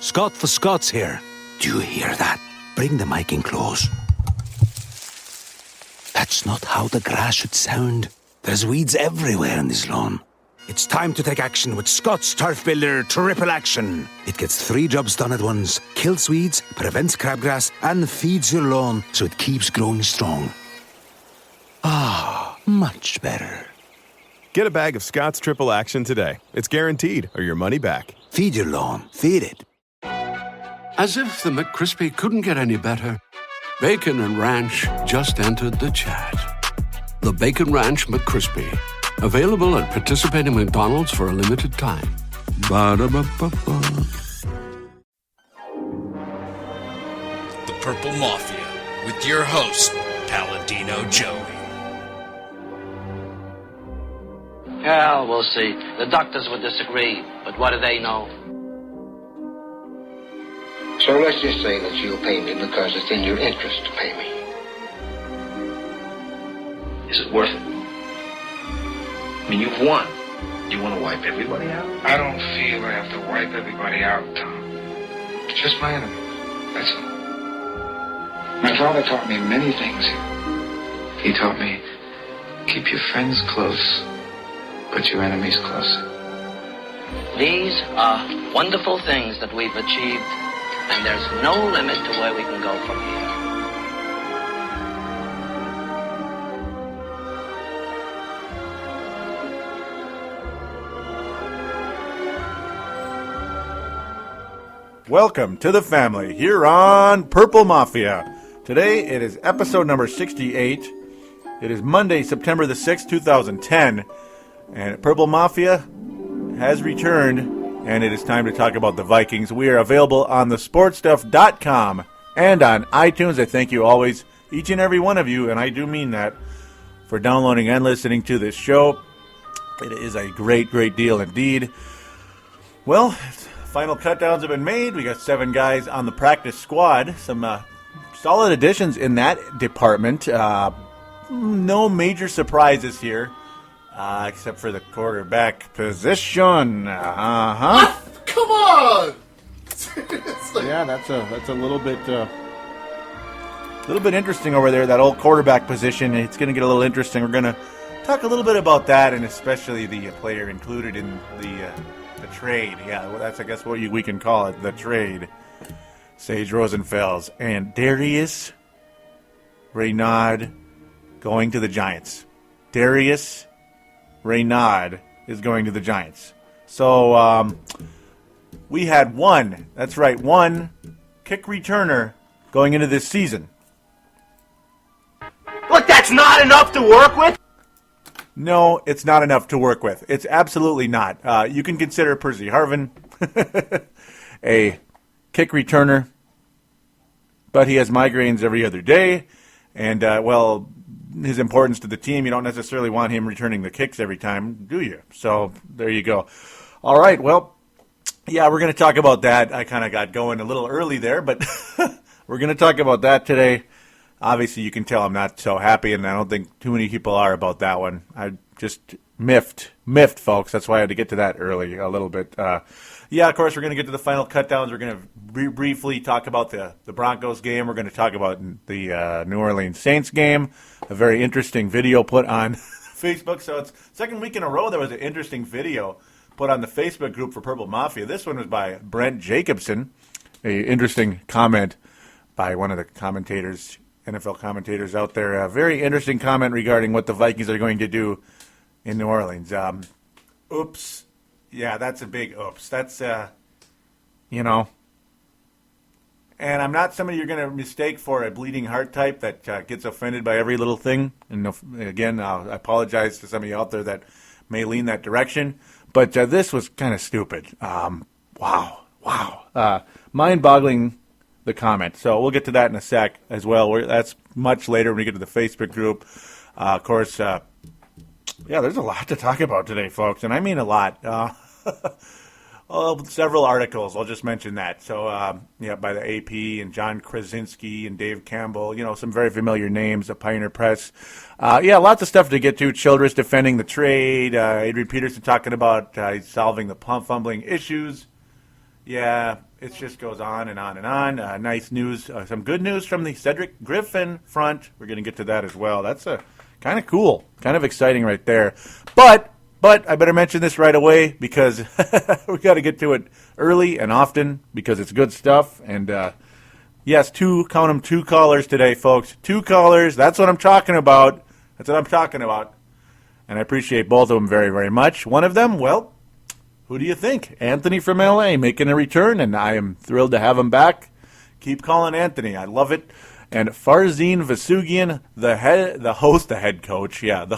Scott for Scots here. Do you hear that? Bring the mic in close. That's not how the grass should sound. There's weeds everywhere in this lawn. It's time to take action with Scott's Turf Builder Triple Action. It gets 3 jobs done at once. Kills weeds, prevents crabgrass, and feeds your lawn so it keeps growing strong. Ah, much better. Get a bag of Scott's Triple Action today. It's guaranteed, or your money back. Feed your lawn. Feed it. As if the McCrispy couldn't get any better, Bacon and Ranch just entered the chat. The Bacon Ranch McCrispy. Available at participating McDonald's for a limited time. Ba-da-ba-ba-ba. The Purple Mafia with your host, Paladino Joey. Well, we'll see. The doctors would disagree, but what do they know? So let's just say that you'll pay me because it's in your interest to pay me. Is it worth it? I mean, you've won. Do you want to wipe everybody out? I don't feel I have to wipe everybody out, Tom. Just my enemies. That's all. My father taught me many things. He taught me, keep your friends close, but your enemies closer. These are wonderful things that we've achieved, and there's no limit to where we can go from here. Welcome to the family here on Purple Mafia. Today it is episode number 68. It is Monday, September the 6th, 2010. And Purple Mafia has returned, and it is time to talk about the Vikings. We are available on thesportstuff.com and on iTunes. I thank you always, each and every one of you, and I do mean that, for downloading and listening to this show. It is a great, great deal indeed. Well, final cutdowns have been made. We got 7 guys on the practice squad. Some solid additions in that department. No major surprises here, except for the quarterback position. Come on! Seriously. Yeah, that's a little bit interesting over there. That old quarterback position. It's going to get a little interesting. We're going to talk a little bit about that, and especially the player included in the trade. Yeah, well, that's, I guess, what we can call it, the trade. Sage Rosenfels and Darius Reynaud going to the Giants. Darius Reynaud is going to the Giants. So we had one kick returner going into this season. Look, that's not enough to work with? No, it's not enough to work with. It's absolutely not. You can consider Percy Harvin a kick returner, but he has migraines every other day. And, his importance to the team, you don't necessarily want him returning the kicks every time, do you? So there you go. All right, well, yeah, we're going to talk about that. I kind of got going a little early there, but we're going to talk about that today. Obviously, you can tell I'm not so happy, and I don't think too many people are about that one. I just miffed, folks. That's why I had to get to that early a little bit. Of course, we're going to get to the final cutdowns. We're going to briefly talk about the Broncos game. We're going to talk about the New Orleans Saints game, a very interesting video put on Facebook. So it's second week in a row there was an interesting video put on the Facebook group for Purple Mafia. This one was by Brent Jacobson, a interesting comment by one of the commentators, NFL commentators out there. A very interesting comment regarding what the Vikings are going to do in New Orleans. Oops. Yeah, that's a big oops. That's, And I'm not somebody you're going to mistake for a bleeding heart type that gets offended by every little thing. And again, I apologize to some of you out there that may lean that direction. But this was kind of stupid. Wow. Mind-boggling, the comment. So we'll get to that in a sec as well. That's much later when we get to the Facebook group. Of course, there's a lot to talk about today, folks, and I mean a lot. Several articles, I'll just mention that. So, by the AP and John Krasinski and Dave Campbell, some very familiar names at Pioneer Press. Lots of stuff to get to. Childress defending the trade. Adrian Peterson talking about solving the fumbling issues. Yeah, it just goes on and on and on. Nice news, some good news from the Cedric Griffin front. We're going to get to that as well. That's kind of cool, kind of exciting right there. But I better mention this right away because we got to get to it early and often because it's good stuff. And yes, count them, 2 callers today, folks. 2 callers. That's what I'm talking about. And I appreciate both of them very, very much. One of them, well, who do you think? Anthony from L.A. making a return, and I am thrilled to have him back. Keep calling Anthony. I love it. And Farzin Vasugian, the head coach of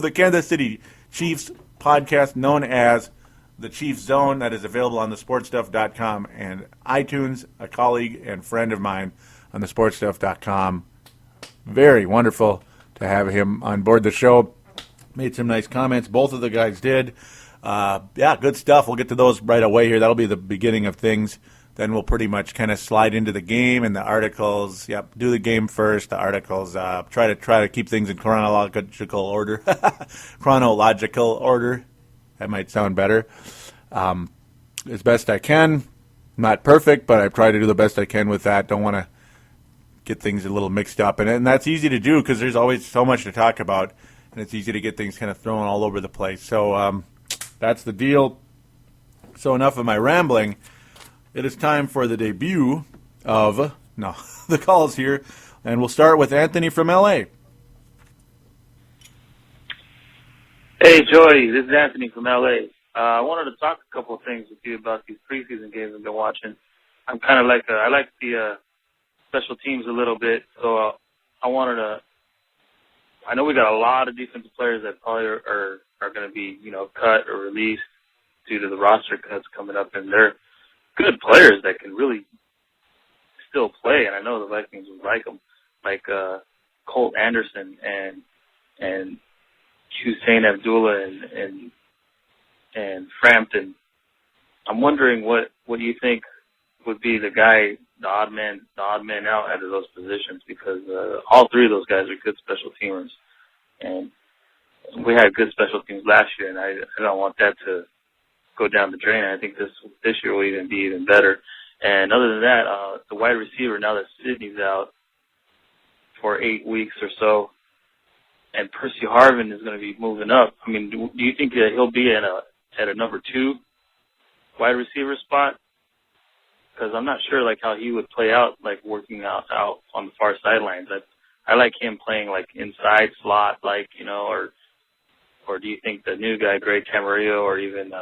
the Kansas City Chiefs podcast known as The Chiefs Zone, that is available on thesportstuff.com and iTunes, a colleague and friend of mine on thesportstuff.com. Very wonderful to have him on board the show. Made some nice comments. Both of the guys did. Good stuff. We'll get to those right away here. That'll be the beginning of things. Then we'll pretty much kind of slide into the game and the articles. Yep, do the game first, the articles. Try to keep things in chronological order. That might sound better. As best I can. Not perfect, but I try to do the best I can with that. Don't want to get things a little mixed up. And that's easy to do because there's always so much to talk about. And it's easy to get things kind of thrown all over the place. So that's the deal. So enough of my rambling. It is time for the debut of the calls here. And we'll start with Anthony from L.A. Hey, Joey. This is Anthony from L.A. I wanted to talk a couple of things with you about these preseason games I've been watching. I'm kind of like I like the special teams a little bit. So I know we got a lot of defensive players that probably are going to be, cut or released due to the roster cuts coming up, and they're good players that can really still play, and I know the Vikings would like them, like Colt Anderson and Hussein Abdullah and Frampton. I'm wondering what you think would be the odd man out out of those positions, because all 3 of those guys are good special teamers, and we had good special teams last year, and I don't want that to go down the drain. I think this year will even be even better. And other than that, the wide receiver, now that Sidney's out for 8 weeks or so, and Percy Harvin is going to be moving up. I mean, do you think that he'll be at a number 2 wide receiver spot? Because I'm not sure how he would play out, working out on the far sidelines. I like him playing inside slot, or do you think the new guy, Greg Camarillo, or even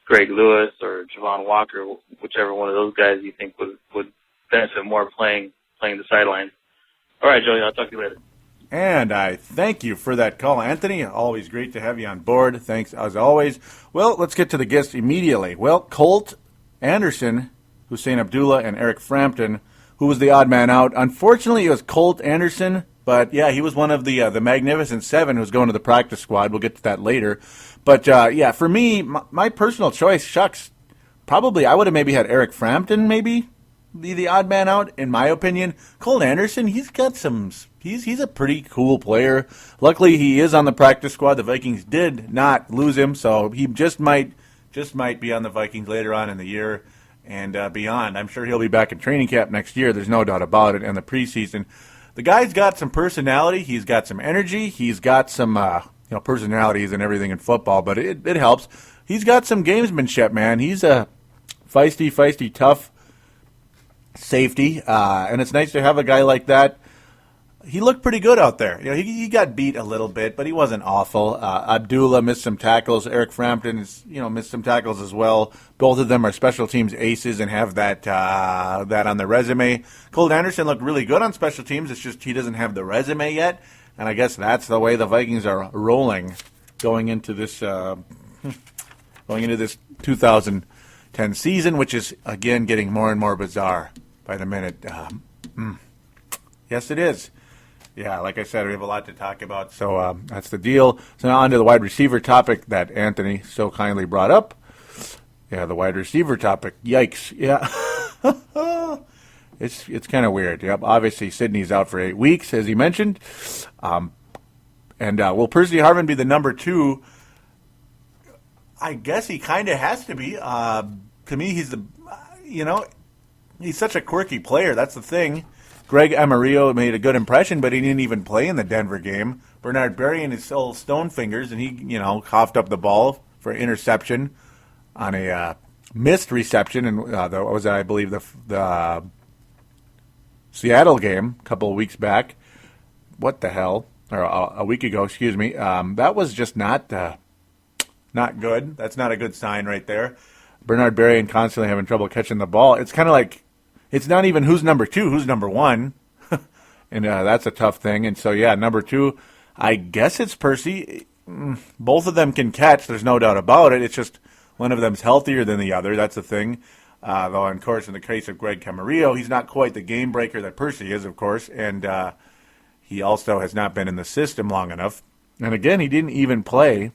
Greg Lewis or Javon Walker, whichever one of those guys you think would benefit more playing the sidelines? All right, Joey, I'll talk to you later. And I thank you for that call, Anthony. Always great to have you on board. Thanks, as always. Well, let's get to the guests immediately. Well, Colt Anderson, Hussein Abdullah, and Eric Frampton, who was the odd man out. Unfortunately, it was Colt Anderson, but yeah, he was one of the Magnificent Seven who's going to the practice squad. We'll get to that later. But for me, my personal choice, probably I would have maybe had Eric Frampton maybe be the odd man out, in my opinion. Colt Anderson, he's a pretty cool player. Luckily, he is on the practice squad. The Vikings did not lose him, so he just might be on the Vikings later on in the year and beyond. I'm sure he'll be back in training camp next year. There's no doubt about it. And the preseason, the guy's got some personality. He's got some energy. He's got some personality isn't everything in football, but it helps. He's got some gamesmanship, man. He's a feisty, tough safety, and it's nice to have a guy like that. He looked pretty good out there. He got beat a little bit, but he wasn't awful. Abdullah missed some tackles. Eric Frampton is, missed some tackles as well. Both of them are special teams aces and have that on their resume. Colt Anderson looked really good on special teams. It's just he doesn't have the resume yet, and I guess that's the way the Vikings are rolling going into this 2010 season, which is again getting more and more bizarre by the minute. Yes, it is. Yeah, like I said, we have a lot to talk about, so that's the deal. So now on to the wide receiver topic that Anthony so kindly brought up. Yeah, the wide receiver topic. Yikes. Yeah. It's kind of weird. Yep. Obviously, Sidney's out for 8 weeks, as he mentioned. Will Percy Harvin be the number 2? I guess he kind of has to be. To me, he's such a quirky player. That's the thing. Greg Amarillo made a good impression, but he didn't even play in the Denver game. Bernard Berrien is still stone fingers, and he, coughed up the ball for interception on a missed reception, and what was that? I believe the Seattle game a couple of weeks back. What the hell? Or a week ago, excuse me. That was just not good. That's not a good sign right there. Bernard Berrien constantly having trouble catching the ball. It's kind of like it's not even who's number 2, who's number 1. And that's a tough thing. And so, number 2, I guess it's Percy. Both of them can catch. There's no doubt about it. It's just one of them's healthier than the other. That's the thing. Though, of course, in the case of Greg Camarillo, he's not quite the game breaker that Percy is, of course. And he also has not been in the system long enough. And again, he didn't even play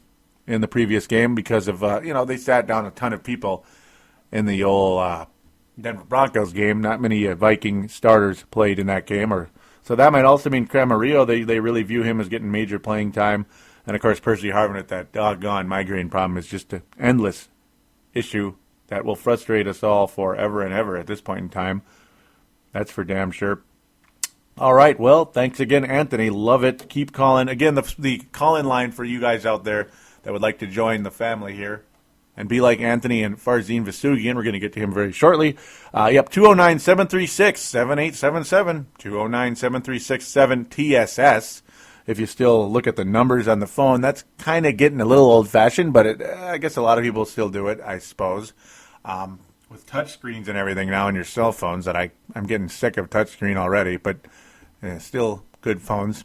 in the previous game because of, they sat down a ton of people in the old Denver Broncos game. Not many Viking starters played in that game. So that might also mean Camarillo, they really view him as getting major playing time. And, of course, Percy Harvin with that doggone migraine problem is just an endless issue that will frustrate us all forever and ever at this point in time. That's for damn sure. All right, well, thanks again, Anthony. Love it. Keep calling. Again, the call-in line for you guys out there that would like to join the family here and be like Anthony and Farzin Vasugian. We're going to get to him very shortly. 209-736-7877, 209-736-7TSS. If you still look at the numbers on the phone, that's kind of getting a little old-fashioned, but I guess a lot of people still do it, I suppose. With touchscreens and everything now on your cell phones, that I'm getting sick of touchscreen already, but still good phones.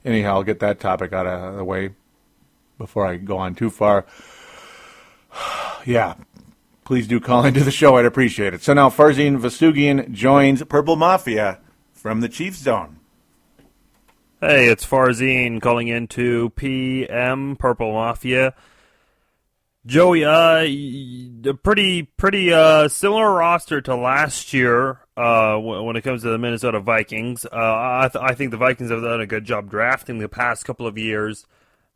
Anyhow, I'll get that topic out of the way before I go on too far. Please do call into the show. I'd appreciate it. So now Farzin Vasugian joins Purple Mafia from the Chiefs Zone. Hey, it's Farzin calling into PM Purple Mafia. Joey, a pretty similar roster to last year when it comes to the Minnesota Vikings. I think the Vikings have done a good job drafting the past couple of years.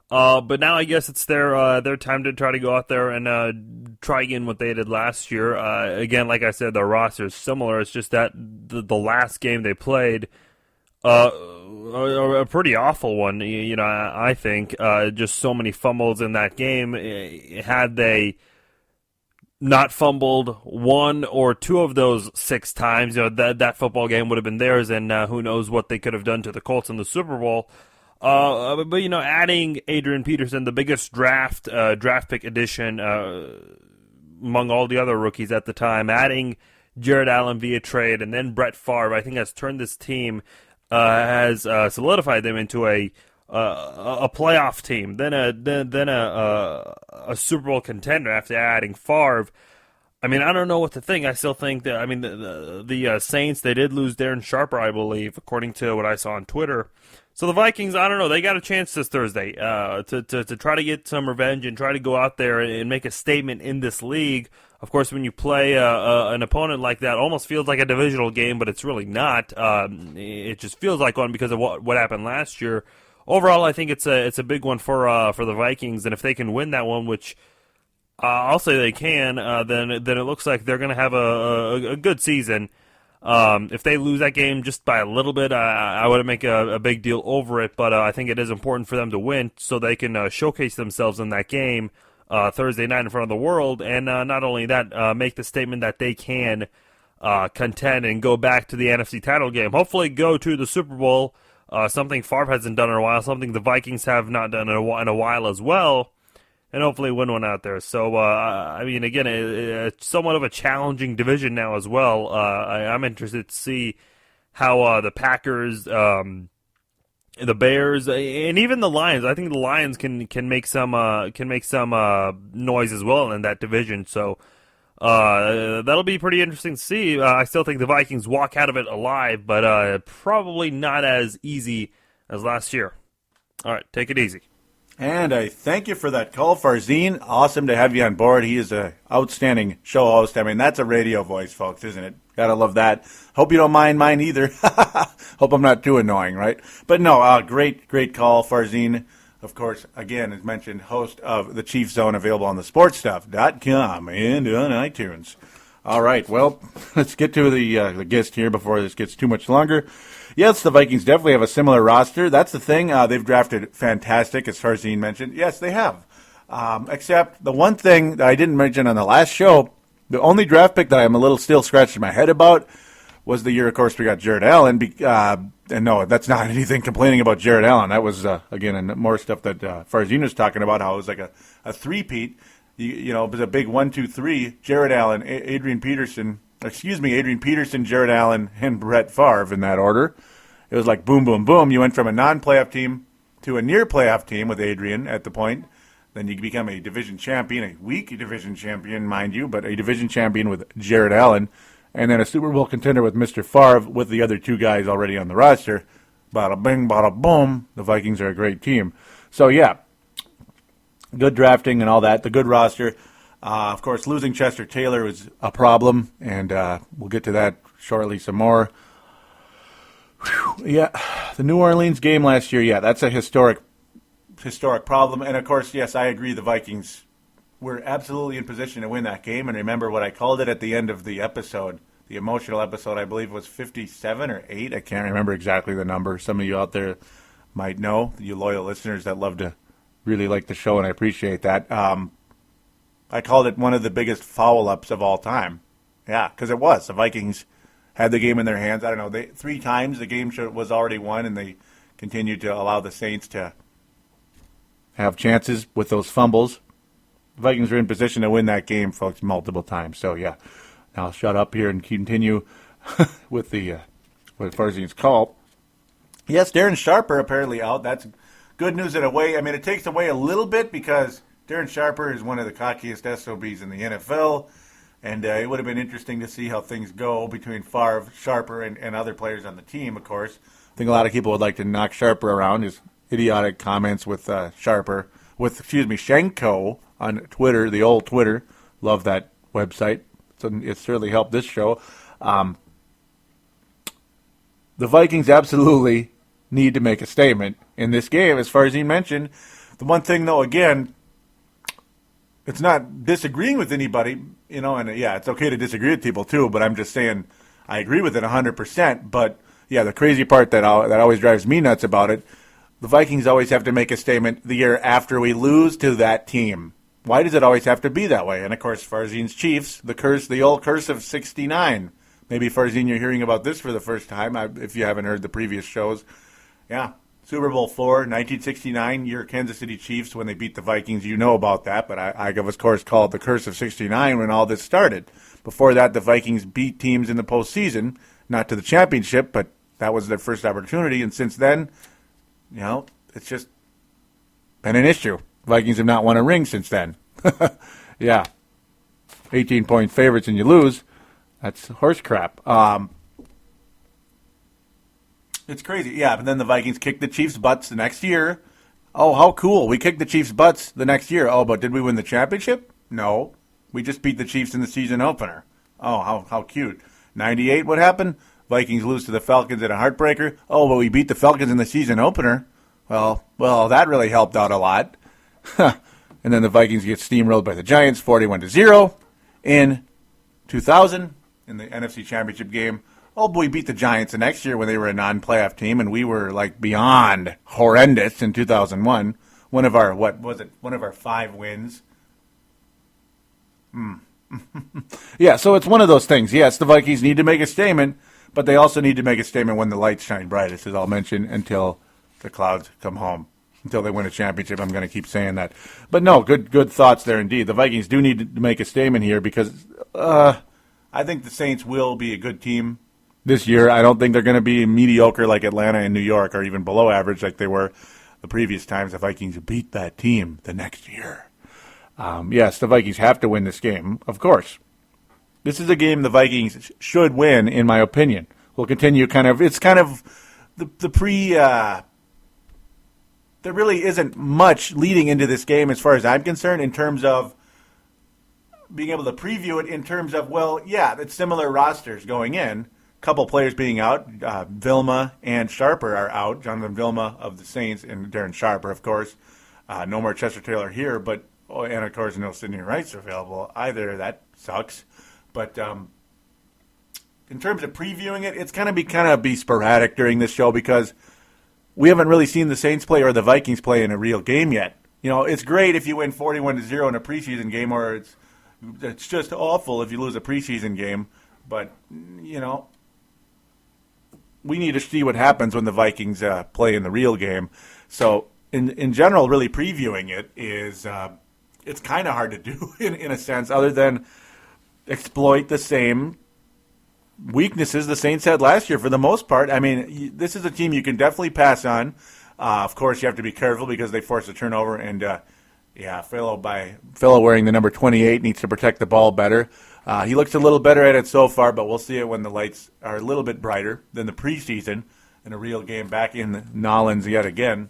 But now I guess it's their time to try to go out there and try again what they did last year. Again, like I said, their roster is similar. It's just that the last game they played, a pretty awful one, I think. Just so many fumbles in that game. Had they not fumbled one or two of those 6 times, that football game would have been theirs, and who knows what they could have done to the Colts in the Super Bowl. But adding Adrian Peterson, the biggest draft pick addition among all the other rookies at the time, adding Jared Allen via trade, and then Brett Favre, I think has turned this team, has solidified them into a playoff team, then a Super Bowl contender after adding Favre. I mean, I don't know what to think. I still think that, the Saints, they did lose Darren Sharper, I believe, according to what I saw on Twitter. So the Vikings, I don't know, they got a chance this Thursday to try to get some revenge and try to go out there and make a statement in this league. Of course, when you play an opponent like that, it almost feels like a divisional game, but it's really not. It just feels like one because of what happened last year. Overall, I think it's a big one for the Vikings, and if they can win that one, which I'll say they can, then it looks like they're going to have a good season. If they lose that game just by a little bit, I wouldn't make a big deal over it, but I think it is important for them to win so they can showcase themselves in that game Thursday night in front of the world, and not only that, make the statement that they can contend and go back to the NFC title game. Hopefully go to the Super Bowl, something Favre hasn't done in a while, something the Vikings have not done in a while as well, and hopefully win one out there. So, again, it's somewhat of a challenging division now as well. I'm interested to see how the Packers, the Bears, and even the Lions. I think the Lions can make some noise as well in that division. So that'll be pretty interesting to see. I still think the Vikings walk out of it alive, but probably not as easy as last year. All right, take it easy. And I thank you for that call, Farzin. Awesome to have you on board. He is an outstanding show host. I mean, that's a radio voice, folks, isn't it? Gotta love that. Hope you don't mind mine either. Hope I'm not too annoying, right? But no, great call, Farzin. Of course, again, as mentioned, host of the Chief Zone, available on thesportstuff.com and on iTunes. All right, well, let's get to the guest here before this gets too much longer. Yes, the Vikings definitely have a similar roster. That's the thing. They've drafted fantastic, as Farzine mentioned. Yes, they have. Except the one thing that I didn't mention on the last show, the only draft pick that I'm a little still scratching my head about was the year, of course, we got Jared Allen. And no, that's not anything complaining about Jared Allen. That was, again, more stuff that Farzine was talking about, how it was like a three-peat. It was a big 1-2-3. Jared Allen, Adrian Peterson, Jared Allen, and Brett Favre in that order. It was like boom, boom, boom. You went from a non-playoff team to a near-playoff team with Adrian at the point. Then you become a division champion, a weak division champion, mind you, but a division champion with Jared Allen. And then a Super Bowl contender with Mr. Favre with the other two guys already on the roster. Bada bing, bada boom. The Vikings are a great team. So, yeah, good drafting and all that. The good roster. Of course, losing Chester Taylor was a problem, and we'll get to that shortly some more. Whew. Yeah, the New Orleans game last year, yeah, that's a historic problem. And, of course, yes, I agree the Vikings were absolutely in position to win that game. And remember what I called it at the end of the episode, the emotional episode, I believe it was 57 or 8. I can't remember exactly the number. Some of you out there might know, you loyal listeners that love to really like the show, and I appreciate that. I called it one of the biggest foul-ups of all time. Yeah, because it was. The Vikings had the game in their hands. I don't know, 3 times the game was already won, and they continued to allow the Saints to have chances with those fumbles. The Vikings were in position to win that game, folks, multiple times. So, yeah, now I'll shut up here and continue with with Farzine's call. Yes, Darren Sharper apparently out. That's good news in a way. I mean, it takes away a little bit because Darren Sharper is one of the cockiest SOBs in the NFL, and it would have been interesting to see how things go between Favre, Sharper, and other players on the team, of course. I think a lot of people would like to knock Sharper around. His idiotic comments with Shenko on Twitter, the old Twitter. Love that website. It certainly helped this show. The Vikings absolutely need to make a statement in this game, as far as he mentioned. The one thing, though, again, it's not disagreeing with anybody, and yeah, it's okay to disagree with people too, but I'm just saying I agree with it 100%. But yeah, the crazy part that always drives me nuts about it, the Vikings always have to make a statement the year after we lose to that team. Why does it always have to be that way? And of course, Farzine's Chiefs, the old curse of 69. Maybe Farzine, you're hearing about this for the first time, if you haven't heard the previous shows. Yeah, Super Bowl IV, 1969, your Kansas City Chiefs, when they beat the Vikings, you know about that, but I of course, call it the curse of 69 when all this started. Before that, the Vikings beat teams in the postseason, not to the championship, but that was their first opportunity, and since then, it's just been an issue. Vikings have not won a ring since then. Yeah, 18-point favorites and you lose. That's horse crap. It's crazy. Yeah, but then the Vikings kicked the Chiefs' butts the next year. Oh, how cool. We kicked the Chiefs' butts the next year. Oh, but did we win the championship? No. We just beat the Chiefs in the season opener. Oh, how cute. 98, what happened? Vikings lose to the Falcons in a heartbreaker. Oh, but we beat the Falcons in the season opener. Well, that really helped out a lot. And then the Vikings get steamrolled by the Giants 41-0 in 2000 in the NFC Championship game. Oh, boy, we beat the Giants the next year when they were a non-playoff team, and we were, beyond horrendous in 2001. One of our 5 wins. Yeah, so it's one of those things. Yes, the Vikings need to make a statement, but they also need to make a statement when the lights shine brightest, as I'll mention, until the clouds come home. Until they win a championship, I'm going to keep saying that. But no, good thoughts there indeed. The Vikings do need to make a statement here because I think the Saints will be a good team this year. I don't think they're going to be mediocre like Atlanta and New York, or even below average like they were the previous times the Vikings beat that team the next year. Yes, the Vikings have to win this game, of course. This is a game the Vikings should win, in my opinion. We'll continue it's kind of the pre... there really isn't much leading into this game as far as I'm concerned in terms of being able to preview it in terms of, it's similar rosters going in. A couple players being out. Vilma and Sharper are out. Jonathan Vilma of the Saints and Darren Sharper, of course. No more Chester Taylor here, and of course no Sidney Rice available either. That sucks. But in terms of previewing it, it's going to be sporadic during this show because we haven't really seen the Saints play or the Vikings play in a real game yet. It's great if you win 41-0 in a preseason game, or it's just awful if you lose a preseason game. But, we need to see what happens when the Vikings play in the real game. So, in general, really previewing it is it's kind of hard to do in a sense, other than exploit the same weaknesses the Saints had last year for the most part. I mean, this is a team you can definitely pass on. Of course, you have to be careful because they force a turnover, and fellow wearing the number 28 needs to protect the ball better. He looks a little better at it so far, but we'll see it when the lights are a little bit brighter than the preseason in a real game back in Nolans yet again.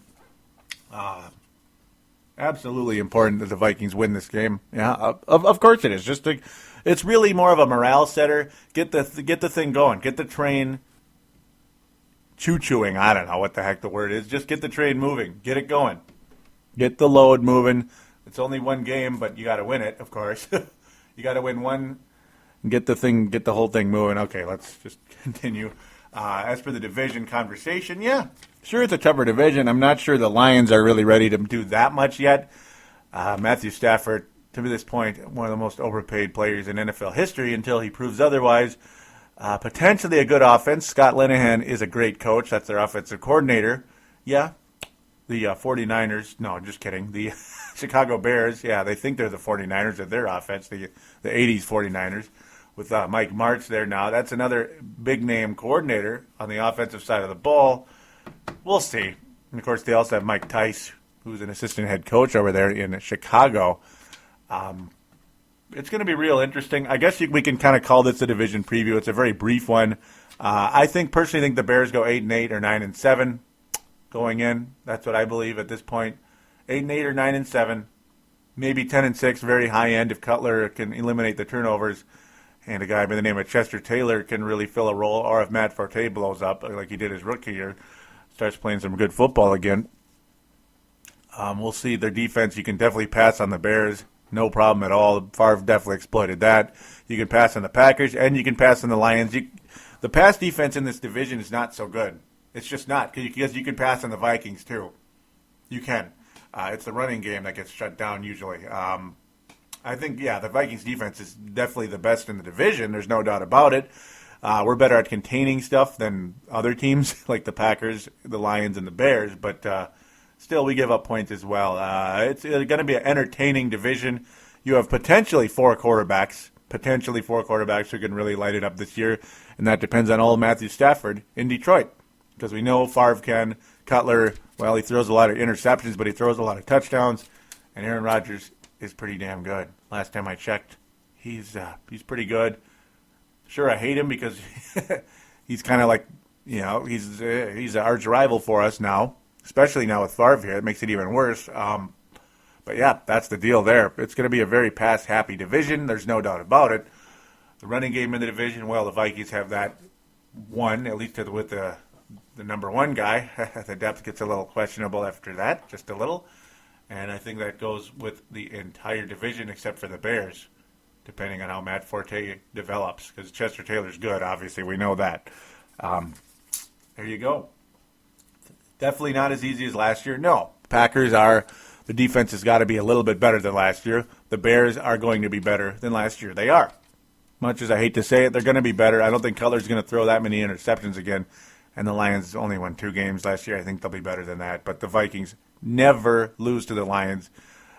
Absolutely important that the Vikings win this game. Yeah, of course it is. It's really more of a morale setter. Get the thing going. Get the train choo-chooing. I don't know what the heck the word is. Just get the train moving. Get it going. Get the load moving. It's only one game, but you got to win it, of course. You got to win one. Get the whole thing moving. Okay, let's just continue. As for the division conversation, yeah, sure, it's a tougher division. I'm not sure the Lions are really ready to do that much yet. Matthew Stafford, to this point, one of the most overpaid players in NFL history until he proves otherwise. Potentially a good offense. Scott Linehan is a great coach. That's their offensive coordinator. Yeah, the 49ers. No, just kidding. The Chicago Bears. Yeah, they think they're the 49ers of their offense, the 80s 49ers. With Mike Martz there now. That's another big-name coordinator on the offensive side of the ball. We'll see. And, of course, they also have Mike Tice, who's an assistant head coach over there in Chicago. It's going to be real interesting. I guess we can kind of call this a division preview. It's a very brief one. I personally think the Bears go 8-8 or 9-7 going in. That's what I believe at this point. 8-8 or 9-7, maybe 10-6, very high end if Cutler can eliminate the turnovers. And a guy by the name of Chester Taylor can really fill a role, or if Matt Forte blows up like he did his rookie year, starts playing some good football again. We'll see. Their defense, you can definitely pass on the Bears. No problem at all. Favre definitely exploited that. You can pass on the Packers, and you can pass on the Lions. The pass defense in this division is not so good. It's just not, because you can pass on the Vikings, too. You can. It's the running game that gets shut down usually. I think, the Vikings defense is definitely the best in the division. There's no doubt about it. We're better at containing stuff than other teams like the Packers, the Lions, and the Bears, but still we give up points as well. It's going to be an entertaining division. You have potentially four quarterbacks who can really light it up this year, and that depends on old Matthew Stafford in Detroit, because we know Favre can. Cutler, well, he throws a lot of interceptions, but he throws a lot of touchdowns, and Aaron Rodgers is pretty damn good. Last time I checked, he's pretty good. Sure, I hate him because he's kind of like, he's an arch rival for us now, especially now with Favre here. It makes it even worse. But yeah, that's the deal there. It's going to be a very pass-happy division. There's no doubt about it. The running game in the division, well, the Vikings have that one, at least with the number one guy. The depth gets a little questionable after that, just a little. And I think that goes with the entire division except for the Bears, depending on how Matt Forte develops. Because Chester Taylor's good, obviously. We know that. There you go. Definitely not as easy as last year. No. The defense has got to be a little bit better than last year. The Bears are going to be better than last year. They are. Much as I hate to say it, they're going to be better. I don't think Cutler's going to throw that many interceptions again. And the Lions only won 2 games last year. I think they'll be better than that. But the Vikings never lose to the Lions,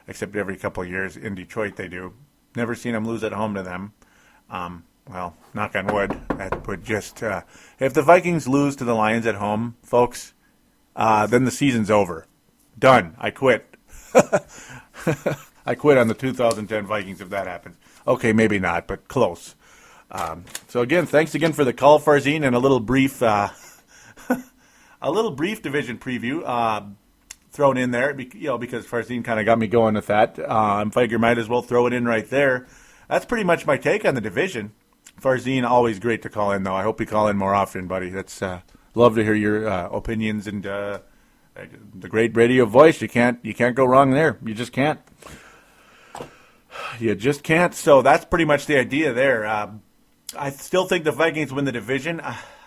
except every couple of years. In Detroit, they do. Never seen them lose at home to them. Well, knock on wood. That would just... if the Vikings lose to the Lions at home, folks, then the season's over. Done. I quit. I quit on the 2010 Vikings if that happens. Okay, maybe not, but close. So again, thanks again for the call, Farzine, and a little brief division preview thrown in there, because Farzine kind of got me going with that. I figure might as well throw it in right there. That's pretty much my take on the division. Farzine, always great to call in, though. I hope you call in more often, buddy. That's love to hear your opinions and the great radio voice. You can't go wrong there. You just can't. You just can't. So that's pretty much the idea there. I still think the Vikings win the division.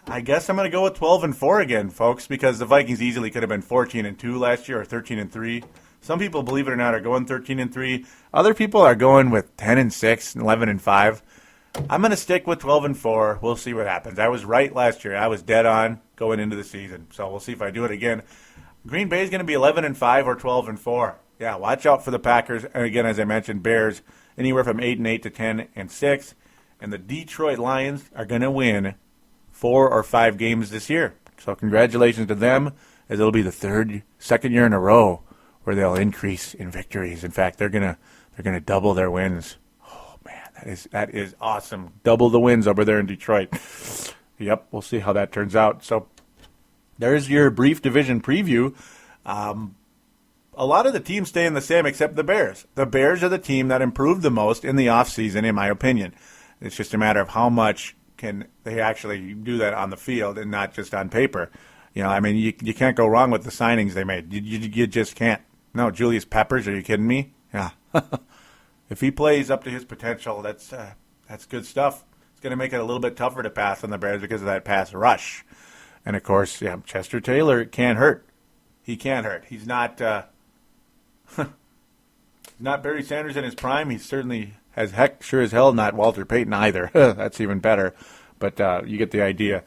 I guess I'm going to go with 12-4 again, folks, because the Vikings easily could have been 14-2 last year or 13-3. Some people, believe it or not, are going 13-3. Other people are going with 10-6 and 11-5. I'm going to stick with 12-4. We'll see what happens. I was right last year. I was dead on going into the season. So we'll see if I do it again. Green Bay is going to be 11-5 or 12-4. Yeah, watch out for the Packers. And again, as I mentioned, Bears anywhere from 8-8 to 10-6. And the Detroit Lions are going to win 4 or 5 games this year. So congratulations to them, as it'll be the second year in a row where they'll increase in victories. In fact, they're gonna double their wins. Oh man, that is awesome. Double the wins over there in Detroit. Yep, we'll see how that turns out. So there's your brief division preview. A lot of the teams staying the same except the Bears. The Bears are the team that improved the most in the offseason, in my opinion. It's just a matter of how much can they actually do that on the field and not just on paper. You know, I mean, you can't go wrong with the signings they made. You just can't. No, Julius Peppers, are you kidding me? Yeah. If he plays up to his potential, that's good stuff. It's going to make it a little bit tougher to pass on the Bears because of that pass rush. And, of course, yeah, Chester Taylor can't hurt. He can't hurt. He's not not Barry Sanders in his prime. He certainly has sure as hell not Walter Payton either. That's even better. But you get the idea.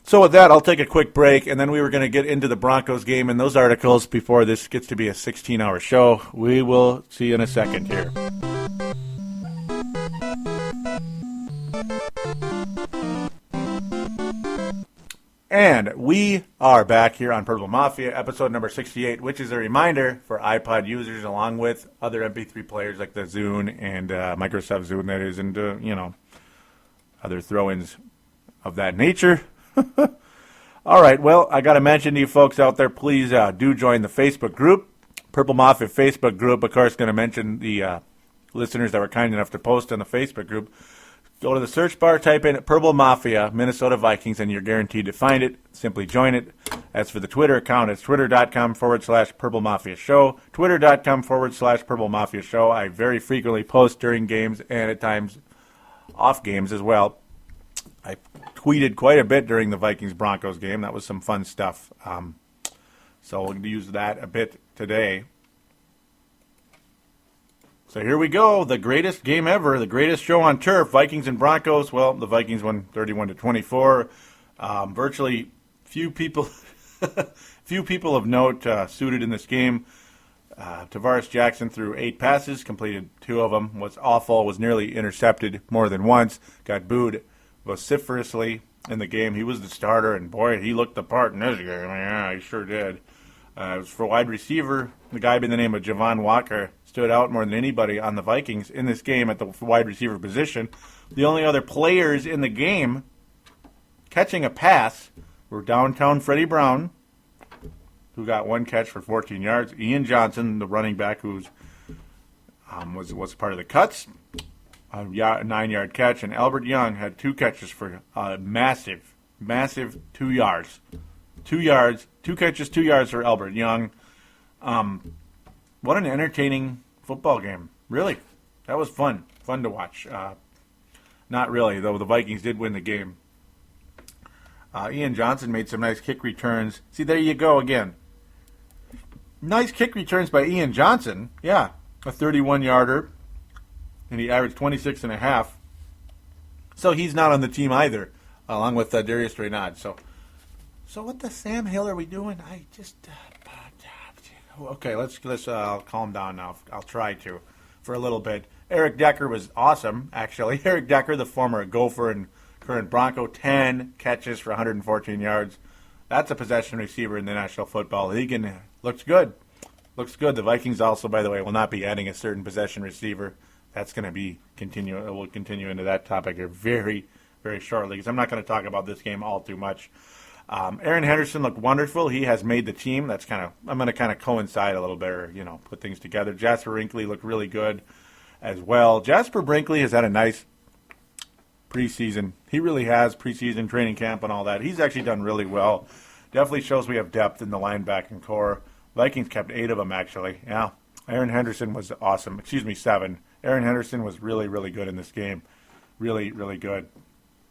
So with that, I'll take a quick break, and then we were going to get into the Broncos game and those articles before this gets to be a 16-hour show. We will see you in a second here. And we are back here on Purple Mafia, episode number 68, which is a reminder for iPod users along with other MP3 players like the Zune and Microsoft Zune, that is, and, other throw-ins of that nature. All right, well, I got to mention to you folks out there, please do join the Facebook group, Purple Mafia Facebook group. Of course, going to mention the listeners that were kind enough to post on the Facebook group. Go to the search bar, type in Purple Mafia, Minnesota Vikings, and you're guaranteed to find it. Simply join it. As for the Twitter account, it's twitter.com/Purple Mafia Show, twitter.com/Purple Mafia Show. I very frequently post during games and at times off games as well. I tweeted quite a bit during the Vikings-Broncos game. That was some fun stuff. So we'll use that a bit today. So here we go. The greatest game ever, the greatest show on turf, Vikings and Broncos. Well, the Vikings won 31-24. Virtually few people of note suited in this game. Tarvaras Jackson threw 8 passes, completed 2 of them. Was awful, was nearly intercepted more than once. Got booed vociferously in the game. He was the starter, and boy, he looked the part in this game. Yeah, he sure did. It was for wide receiver. The guy by the name of Javon Walker stood out more than anybody on the Vikings in this game at the wide receiver position. The only other players in the game catching a pass were downtown Freddie Brown, who got 1 catch for 14 yards. Ian Johnson, the running back, who was part of the cuts, a 9-yard catch, and Albert Young had 2 catches for a massive 2 yards. 2 yards, 2 catches, 2 yards for Albert Young. What an entertaining football game. Really. That was fun. Fun to watch. Not really, though. The Vikings did win the game. Ian Johnson made some nice kick returns. See, there you go again. Nice kick returns by Ian Johnson. Yeah, a 31-yarder. And he averaged 26.5. So he's not on the team either, along with Darius Reynaud. So what the Sam Hill are we doing? I just... okay, let's calm down now. I'll try to for a little bit. Eric Decker was awesome, actually. Eric Decker, the former Gopher and current Bronco, 10 catches for 114 yards. That's a possession receiver in the National Football League, and looks good. Looks good. The Vikings also, by the way, will not be adding a certain possession receiver. That's going to be we'll continue into that topic here very, very shortly, because I'm not going to talk about this game all too much. Aaron Henderson looked wonderful. He has made the team. I'm going to kind of coincide a little bit, or, put things together. Jasper Brinkley looked really good as well. Jasper Brinkley has had a nice preseason. He really has, preseason training camp and all that. He's actually done really well. Definitely shows we have depth in the linebacking core. Vikings kept 8 of them, actually. Yeah. Aaron Henderson was awesome. 7. Aaron Henderson was really, really good in this game. Really, really good.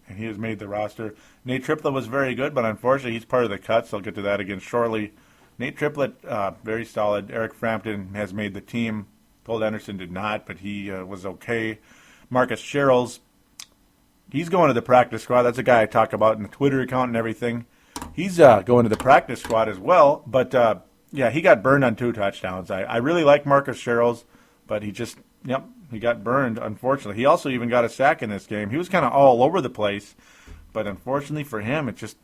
And he has made the roster. Nate Triplett was very good, but unfortunately he's part of the cuts. I'll get to that again shortly. Nate Triplett, very solid. Eric Frampton has made the team. Cole Anderson did not, but he was okay. Marcus Sherrills, he's going to the practice squad. That's a guy I talk about in the Twitter account and everything. He's going to the practice squad as well. But, yeah, he got burned on 2 touchdowns. I really like Marcus Sherrills, but he just, he got burned, unfortunately. He also even got a sack in this game. He was kind of all over the place. But unfortunately for him, it just,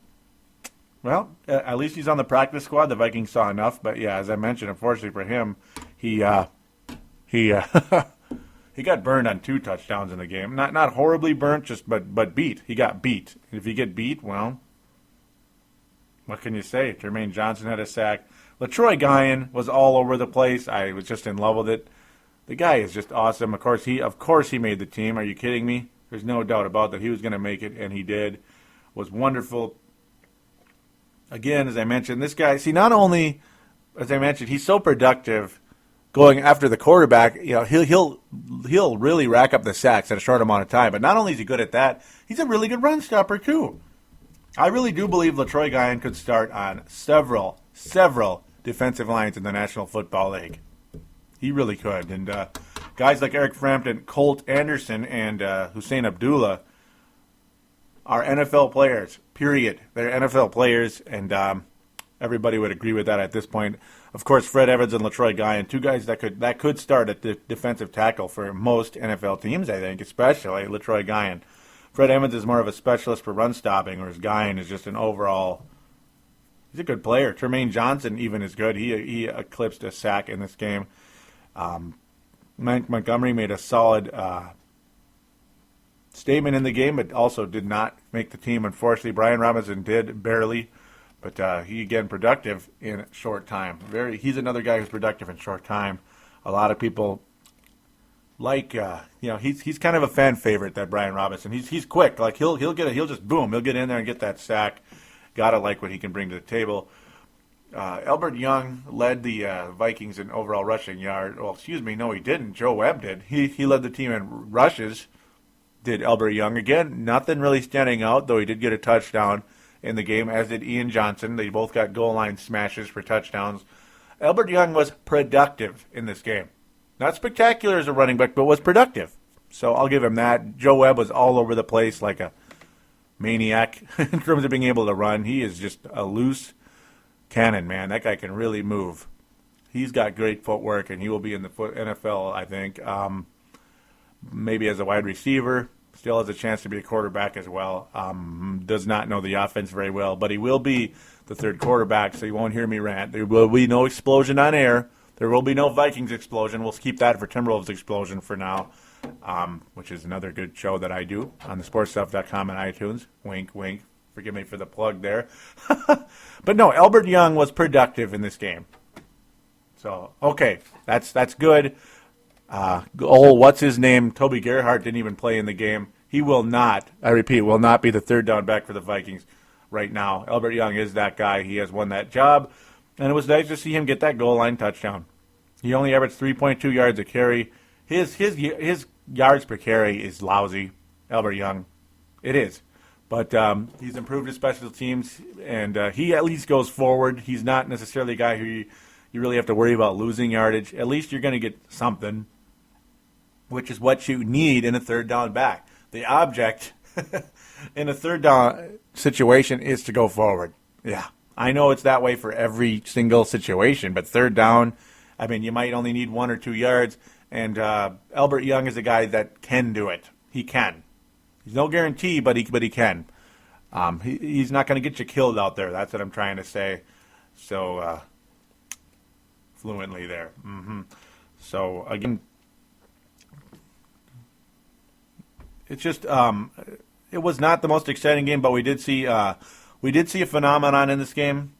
well, at least he's on the practice squad. The Vikings saw enough. But, yeah, as I mentioned, unfortunately for him, he got burned on 2 touchdowns in the game. Not horribly burnt, but beat. He got beat. And if you get beat, well, what can you say? Jermaine Johnson had a sack. LaTroy Guion was all over the place. I was just in love with it. The guy is just awesome. Of course he made the team. Are you kidding me? There's no doubt about that. He was going to make it, and he did. Was wonderful. Again, as I mentioned, this guy, not only, as I mentioned, he's so productive going after the quarterback. He'll really rack up the sacks in a short amount of time. But not only is he good at that, he's a really good run stopper too. I really do believe LaTroy Guion could start on several defensive lines in the National Football League. He really could. And guys like Eric Frampton, Colt Anderson, and Hussein Abdullah are NFL players, period. They're NFL players, and everybody would agree with that at this point. Of course, Fred Evans and LaTroy Guion, 2 guys that could start at the defensive tackle for most NFL teams, I think, especially LaTroy Guion. Fred Evans is more of a specialist for run stopping, whereas Guion is just an overall, he's a good player. Tremaine Johnson even is good. He eclipsed a sack in this game. Montgomery made a solid statement in the game, but also did not make the team, unfortunately. Brian Robinson did, barely. But he, again, productive in short time. He's another guy who's productive in short time. A lot of people like, he's kind of a fan favorite, that Brian Robinson. He's quick. Like he'll get he'll get in there and get that sack. Gotta like what he can bring to the table. Albert Young led the Vikings in overall rushing yard. Well, he didn't. Joe Webb did. He led the team in rushes. Did Albert Young again? Nothing really standing out, though he did get a touchdown in the game, as did Ian Johnson. They both got goal line smashes for touchdowns. Albert Young was productive in this game. Not spectacular as a running back, but was productive. So I'll give him that. Joe Webb was all over the place like a maniac in terms of being able to run. He is just a loose cannon, man. That guy can really move. He's got great footwork, and he will be in the NFL, I think. Maybe as a wide receiver. Still has a chance to be a quarterback as well. Does not know the offense very well, but he will be the 3rd quarterback, so you won't hear me rant. There will be no explosion on air. There will be no Vikings explosion. We'll keep that for Timberwolves explosion for now, which is another good show that I do on the sportstuff.com and iTunes. Wink, wink. Forgive me for the plug there. But no, Albert Young was productive in this game. So, okay, that's good. What's his name? Toby Gerhart didn't even play in the game. He will not, I repeat, will not be the 3rd down back for the Vikings right now. Albert Young is that guy. He has won that job. And it was nice to see him get that goal line touchdown. He only averaged 3.2 yards a carry. His yards per carry is lousy, Albert Young. It is. But he's improved his special teams, and he at least goes forward. He's not necessarily a guy who you really have to worry about losing yardage. At least you're going to get something, which is what you need in a 3rd down back. The object in a 3rd down situation is to go forward. Yeah. I know it's that way for every single situation, but 3rd down, I mean, you might only need 1 or 2 yards, and Albert Young is a guy that can do it. He can. He's no guarantee, but he can. He's not going to get you killed out there. That's what I'm trying to say. So, fluently there. So, again, it's just, it was not the most exciting game, but we did see a phenomenon in this game.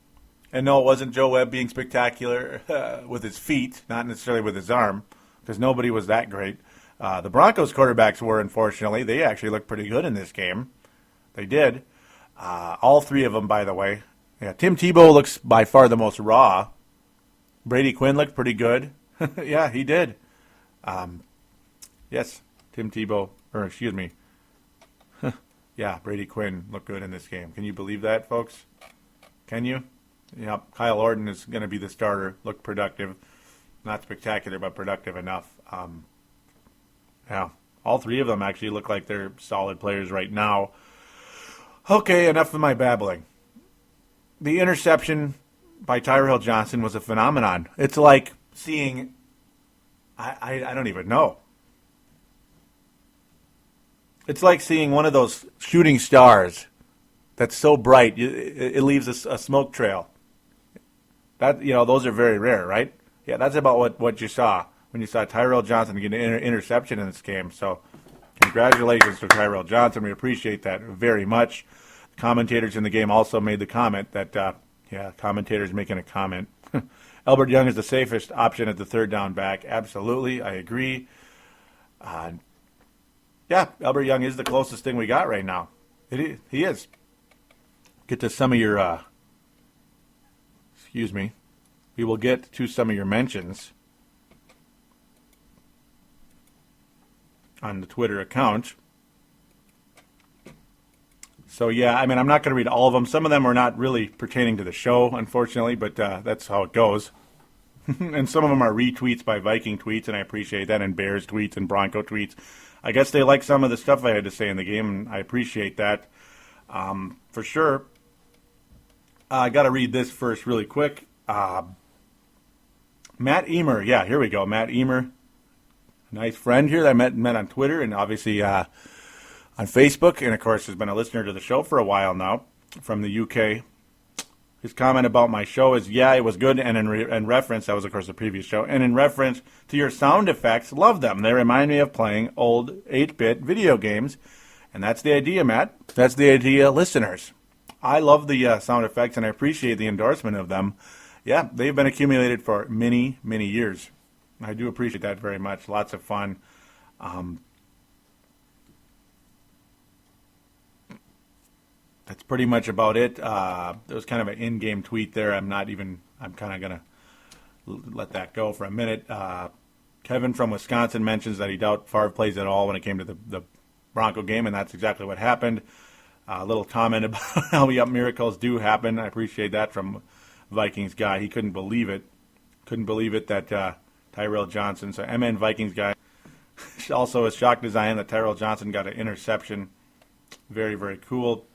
And no, it wasn't Joe Webb being spectacular with his feet, not necessarily with his arm, because nobody was that great. The Broncos quarterbacks were, unfortunately. They actually looked pretty good in this game. They did. All 3 of them, by the way. Yeah, Tim Tebow looks by far the most raw. Brady Quinn looked pretty good. Yeah, he did. Yes, Tim Tebow, or excuse me. Yeah, Brady Quinn looked good in this game. Can you believe that, folks? Can you? Yeah, Kyle Orton is going to be the starter. Looked productive. Not spectacular, but productive enough. Yeah, all three of them actually look like they're solid players right now. Okay, enough of my babbling. The interception by Tarvaras Jackson was a phenomenon. It's like seeing, I don't even know. It's like seeing one of those shooting stars that's so bright it leaves a smoke trail. That, those are very rare, right? Yeah, that's about what you saw when you saw Tarvaras Jackson get an interception in this game. So congratulations to Tarvaras Jackson. We appreciate that very much. The commentators in the game also made the comment that, commentators making a comment. Albert Young is the safest option at the third down back. Absolutely, I agree. Yeah, Albert Young is the closest thing we got right now. He is. Get to some of your, excuse me. We will get to some of your mentions on the Twitter account. So, yeah, I mean, I'm not going to read all of them. Some of them are not really pertaining to the show, unfortunately, but that's how it goes. And some of them are retweets by Viking tweets, and I appreciate that, and Bears tweets and Bronco tweets. I guess they like some of the stuff I had to say in the game, and I appreciate that for sure. I got to read this first really quick. Matt Emer, yeah, here we go. Matt Emer, a nice friend here that I met on Twitter and obviously on Facebook, and of course has been a listener to the show for a while now from the UK. His comment about my show is, yeah, it was good, and in reference, that was of course the previous show, and in reference to your sound effects, love them. They remind me of playing old 8-bit video games, and that's the idea, Matt. That's the idea, listeners. I love the sound effects, and I appreciate the endorsement of them. Yeah, they've been accumulated for many, many years. I do appreciate that very much. Lots of fun. That's pretty much about it. There was kind of an in-game tweet there. I'm kind of going to let that go for a minute. Kevin from Wisconsin mentions that he doubts Favre plays at all when it came to the Bronco game, and that's exactly what happened. A little comment about how miracles do happen. I appreciate that from Vikings guy. He couldn't believe it. Couldn't believe it that Tarvaras Jackson. So MN Vikings guy also as shocked as I am that Tarvaras Jackson got an interception. Very, very cool.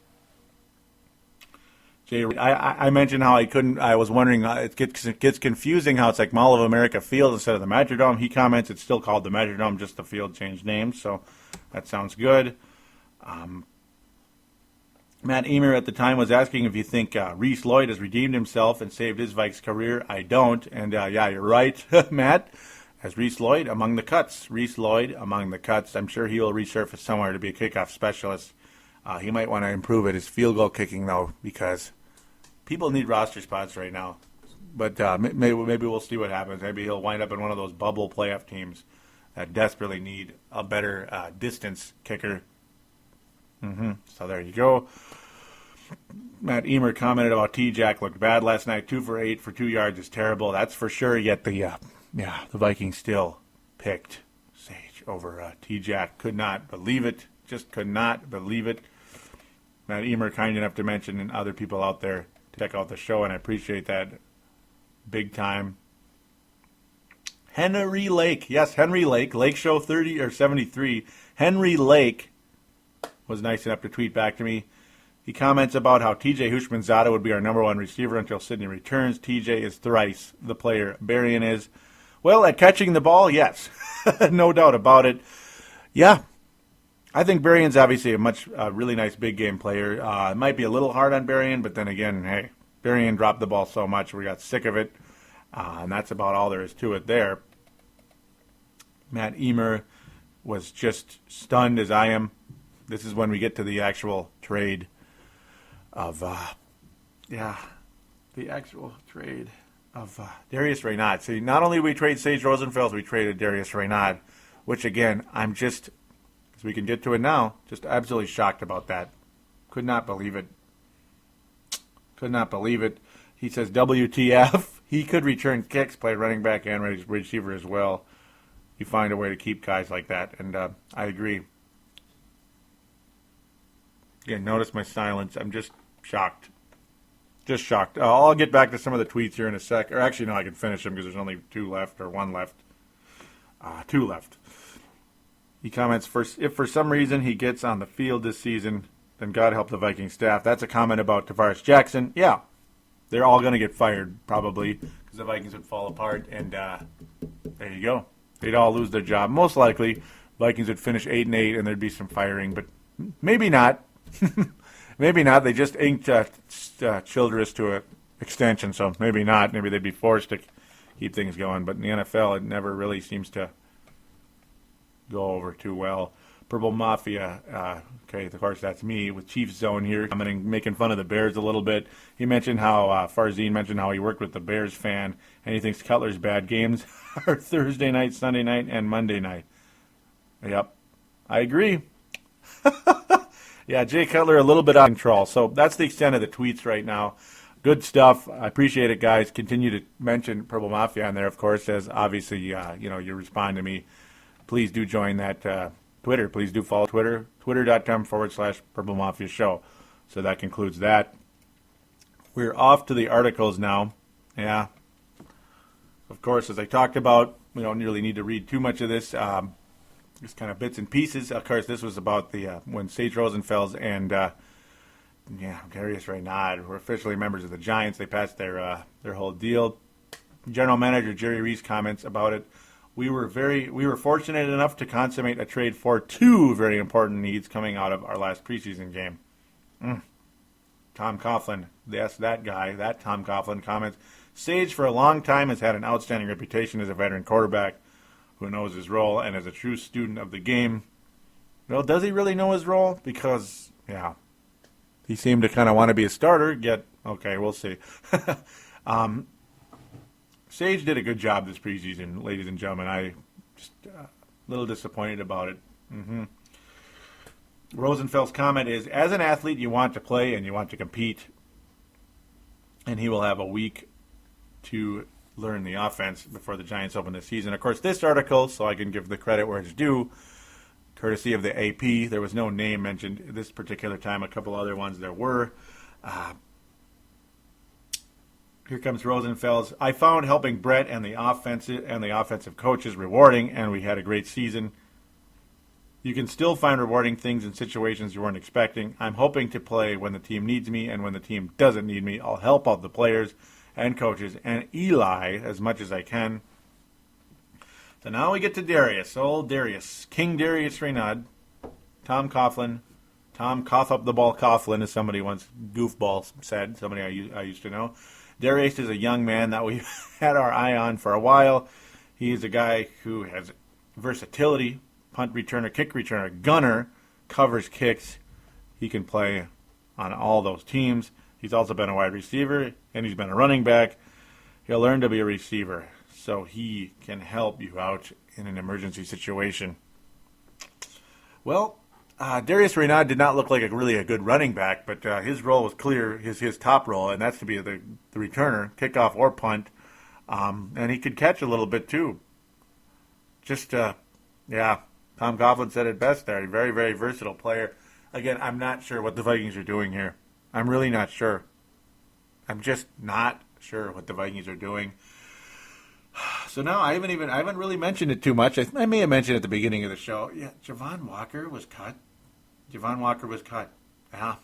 I mentioned how I was wondering, it gets confusing how it's like Mall of America Field instead of the Metrodome. He comments it's still called the Metrodome, just the field changed names, so that sounds good. Matt Emer at the time was asking if you think Reese Lloyd has redeemed himself and saved his Vikes career. I don't, and yeah, you're right, Matt. As Reese Lloyd among the cuts. Reese Lloyd among the cuts. I'm sure he will resurface somewhere to be a kickoff specialist. He might want to improve at his field goal kicking, though, because people need roster spots right now. But maybe we'll see what happens. Maybe he'll wind up in one of those bubble playoff teams that desperately need a better distance kicker. So there you go. Matt Emer commented about T-Jack looked bad last night. 2 for 8 for 2 yards is terrible. That's for sure. Yet the Vikings still picked Sage over T-Jack. Could not believe it. Just could not believe it. Matt Emer kind enough to mention and other people out there to check out the show, and I appreciate that big time. Henry Lake. Yes, Henry Lake. Lake Show 30 or 73. Henry Lake was nice enough to tweet back to me. He comments about how TJ Houshmanzadeh would be our number one receiver until Sidney returns. TJ is thrice the player Berrien is. Well, at catching the ball, yes. No doubt about it. Yeah. I think Berrien's obviously a really nice big game player. It might be a little hard on Berrien, but then again, hey, Berrien dropped the ball so much we got sick of it. And that's about all there is to it there. Matt Emer was just stunned as I am. This is when we get to the actual trade of, Darius Reynaud. See, not only did we trade Sage Rosenfels, we traded Darius Reynaud, which again, I'm just, as we can get to it now, just absolutely shocked about that. Could not believe it. Could not believe it. He says, WTF, he could return kicks, play running back and receiver as well. you find a way to keep guys like that, and I agree. Again, notice my silence. I'm just shocked. Just shocked. I'll get back to some of the tweets here in a sec. Or actually, no, I can finish them because there's only two left, or one left. Two left. He comments, if for some reason he gets on the field this season, then God help the Viking staff. That's a comment about Tarvaras Jackson. Yeah, they're all going to get fired, probably, because the Vikings would fall apart, and there you go. They'd all lose their job. Most likely, Vikings would finish 8-8, and there'd be some firing, but maybe not. Maybe not. They just inked Childress to an extension, so maybe not. Maybe they'd be forced to keep things going, but in the NFL, it never really seems to go over too well. Purple Mafia, okay, of course that's me with Chiefs Zone here. I'm making fun of the Bears a little bit. He mentioned how, Farzine mentioned how he worked with the Bears fan, and he thinks Cutler's bad games are Thursday night, Sunday night, and Monday night. Yep, I agree. Yeah, Jay Cutler a little bit out of control. So that's the extent of the tweets right now. Good stuff. I appreciate it, guys. Continue to mention Purple Mafia on there, of course, as obviously, you respond to me. Please do join that Twitter. Please do follow Twitter, twitter.com/Purple Mafia Show. So that concludes that. We're off to the articles now. Yeah. Of course, as I talked about, we don't really need to read too much of this. Just kind of bits and pieces. Of course, this was about the when Sage Rosenfels and Darius Reynaud were officially members of the Giants. They passed their whole deal. General Manager Jerry Reese comments about it. We were fortunate enough to consummate a trade for two very important needs coming out of our last preseason game. Tom Coughlin, yes, that guy, that Tom Coughlin comments, Sage for a long time has had an outstanding reputation as a veteran quarterback who knows his role and is a true student of the game. Well, does he really know his role? Because, he seemed to kind of want to be a starter, yet, okay, we'll see. Sage did a good job this preseason, ladies and gentlemen. I just a little disappointed about it. Rosenfeld's comment is, as an athlete, you want to play and you want to compete, and he will have a week to learn the offense before the Giants open the season. Of course, this article, so I can give the credit where it's due, courtesy of the AP. There was no name mentioned this particular time. A couple other ones there were. Here comes Rosenfels. I found helping Brett and the offensive coaches rewarding, and we had a great season. You can still find rewarding things in situations you weren't expecting. I'm hoping to play when the team needs me, and when the team doesn't need me, I'll help out the players and coaches and Eli as much as I can. So now we get to Darius. Old Darius. King Darius Reynaud. Tom Coughlin. Tom Cough up the ball Coughlin, as somebody once goofball said, somebody I used to know. Darius is a young man that we've had our eye on for a while. He is a guy who has versatility, punt returner, kick returner, gunner, covers kicks. He can play on all those teams. He's also been a wide receiver, and he's been a running back. He'll learn to be a receiver, so he can help you out in an emergency situation. Well, Darius Reynaud did not look like really a good running back, but his role was clear, his top role, and that's to be the returner, kickoff or punt, and he could catch a little bit too. Just, Tom Coughlin said it best there. A very, very versatile player. Again, I'm not sure what the Vikings are doing here. I'm really not sure. I'm just not sure what the Vikings are doing. So now I haven't really mentioned it too much. I may have mentioned it at the beginning of the show. Yeah, Javon Walker was cut. Yeah.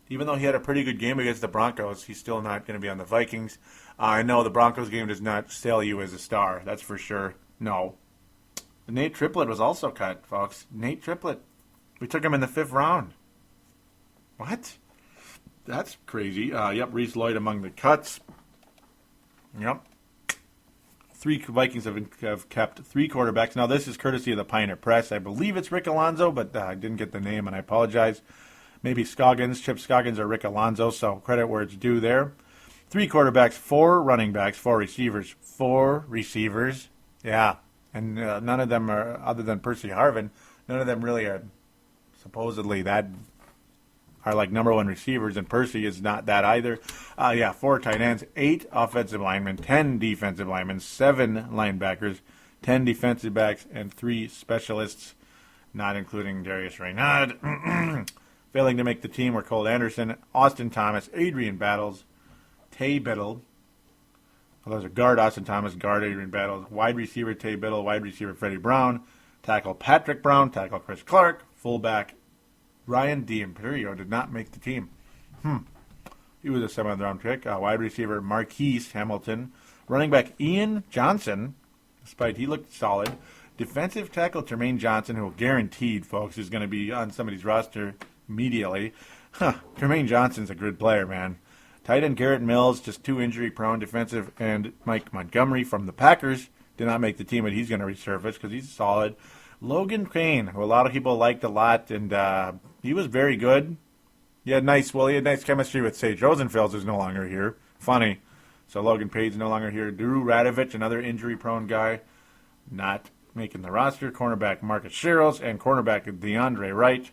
Even though he had a pretty good game against the Broncos, he's still not going to be on the Vikings. I know the Broncos game does not sell you as a star. That's for sure. No. Nate Triplett was also cut, folks. Nate Triplett. We took him in the 5th round. What? That's crazy. Reese Lloyd among the cuts. Yep. 3 Vikings have kept 3 quarterbacks. Now, this is courtesy of the Pioneer Press. I believe it's Rick Alonzo, but I didn't get the name, and I apologize. Maybe Chip Scoggins or Rick Alonzo, so credit where it's due there. 3 quarterbacks, 4 running backs, 4 receivers. 4 receivers. Yeah. And none of them are, other than Percy Harvin, none of them really are supposedly that are like number 1 receivers, and Percy is not that either. 4 tight ends, 8 offensive linemen, 10 defensive linemen, 7 linebackers, 10 defensive backs, and 3 specialists, not including Darius Reynaud. Failing to make the team were Cole Anderson, Austin Thomas, Adrian Battles, Tay Biddle. Well, those are guard Austin Thomas, guard Adrian Battles, wide receiver Tay Biddle, wide receiver Freddie Brown, tackle Patrick Brown, tackle Chris Clark, fullback Ryan D'Imperio did not make the team. He was a 7th round pick. Wide receiver Marquise Hamilton, running back Ian Johnson, despite he looked solid. Defensive tackle Jermaine Johnson, who guaranteed, folks, is going to be on somebody's roster immediately. Jermaine Johnson's a good player, man. Tight end Garrett Mills, just too injury-prone. Defensive end Mike Montgomery from the Packers did not make the team, but he's going to resurface because he's solid. Logan Payne, who a lot of people liked a lot, and he was very good. He had nice chemistry with Sage Rosenfels, who's no longer here. Funny. So Logan Payne's no longer here. Drew Radovich, another injury-prone guy, not making the roster. Cornerback Marcus Sherrills and cornerback DeAndre Wright.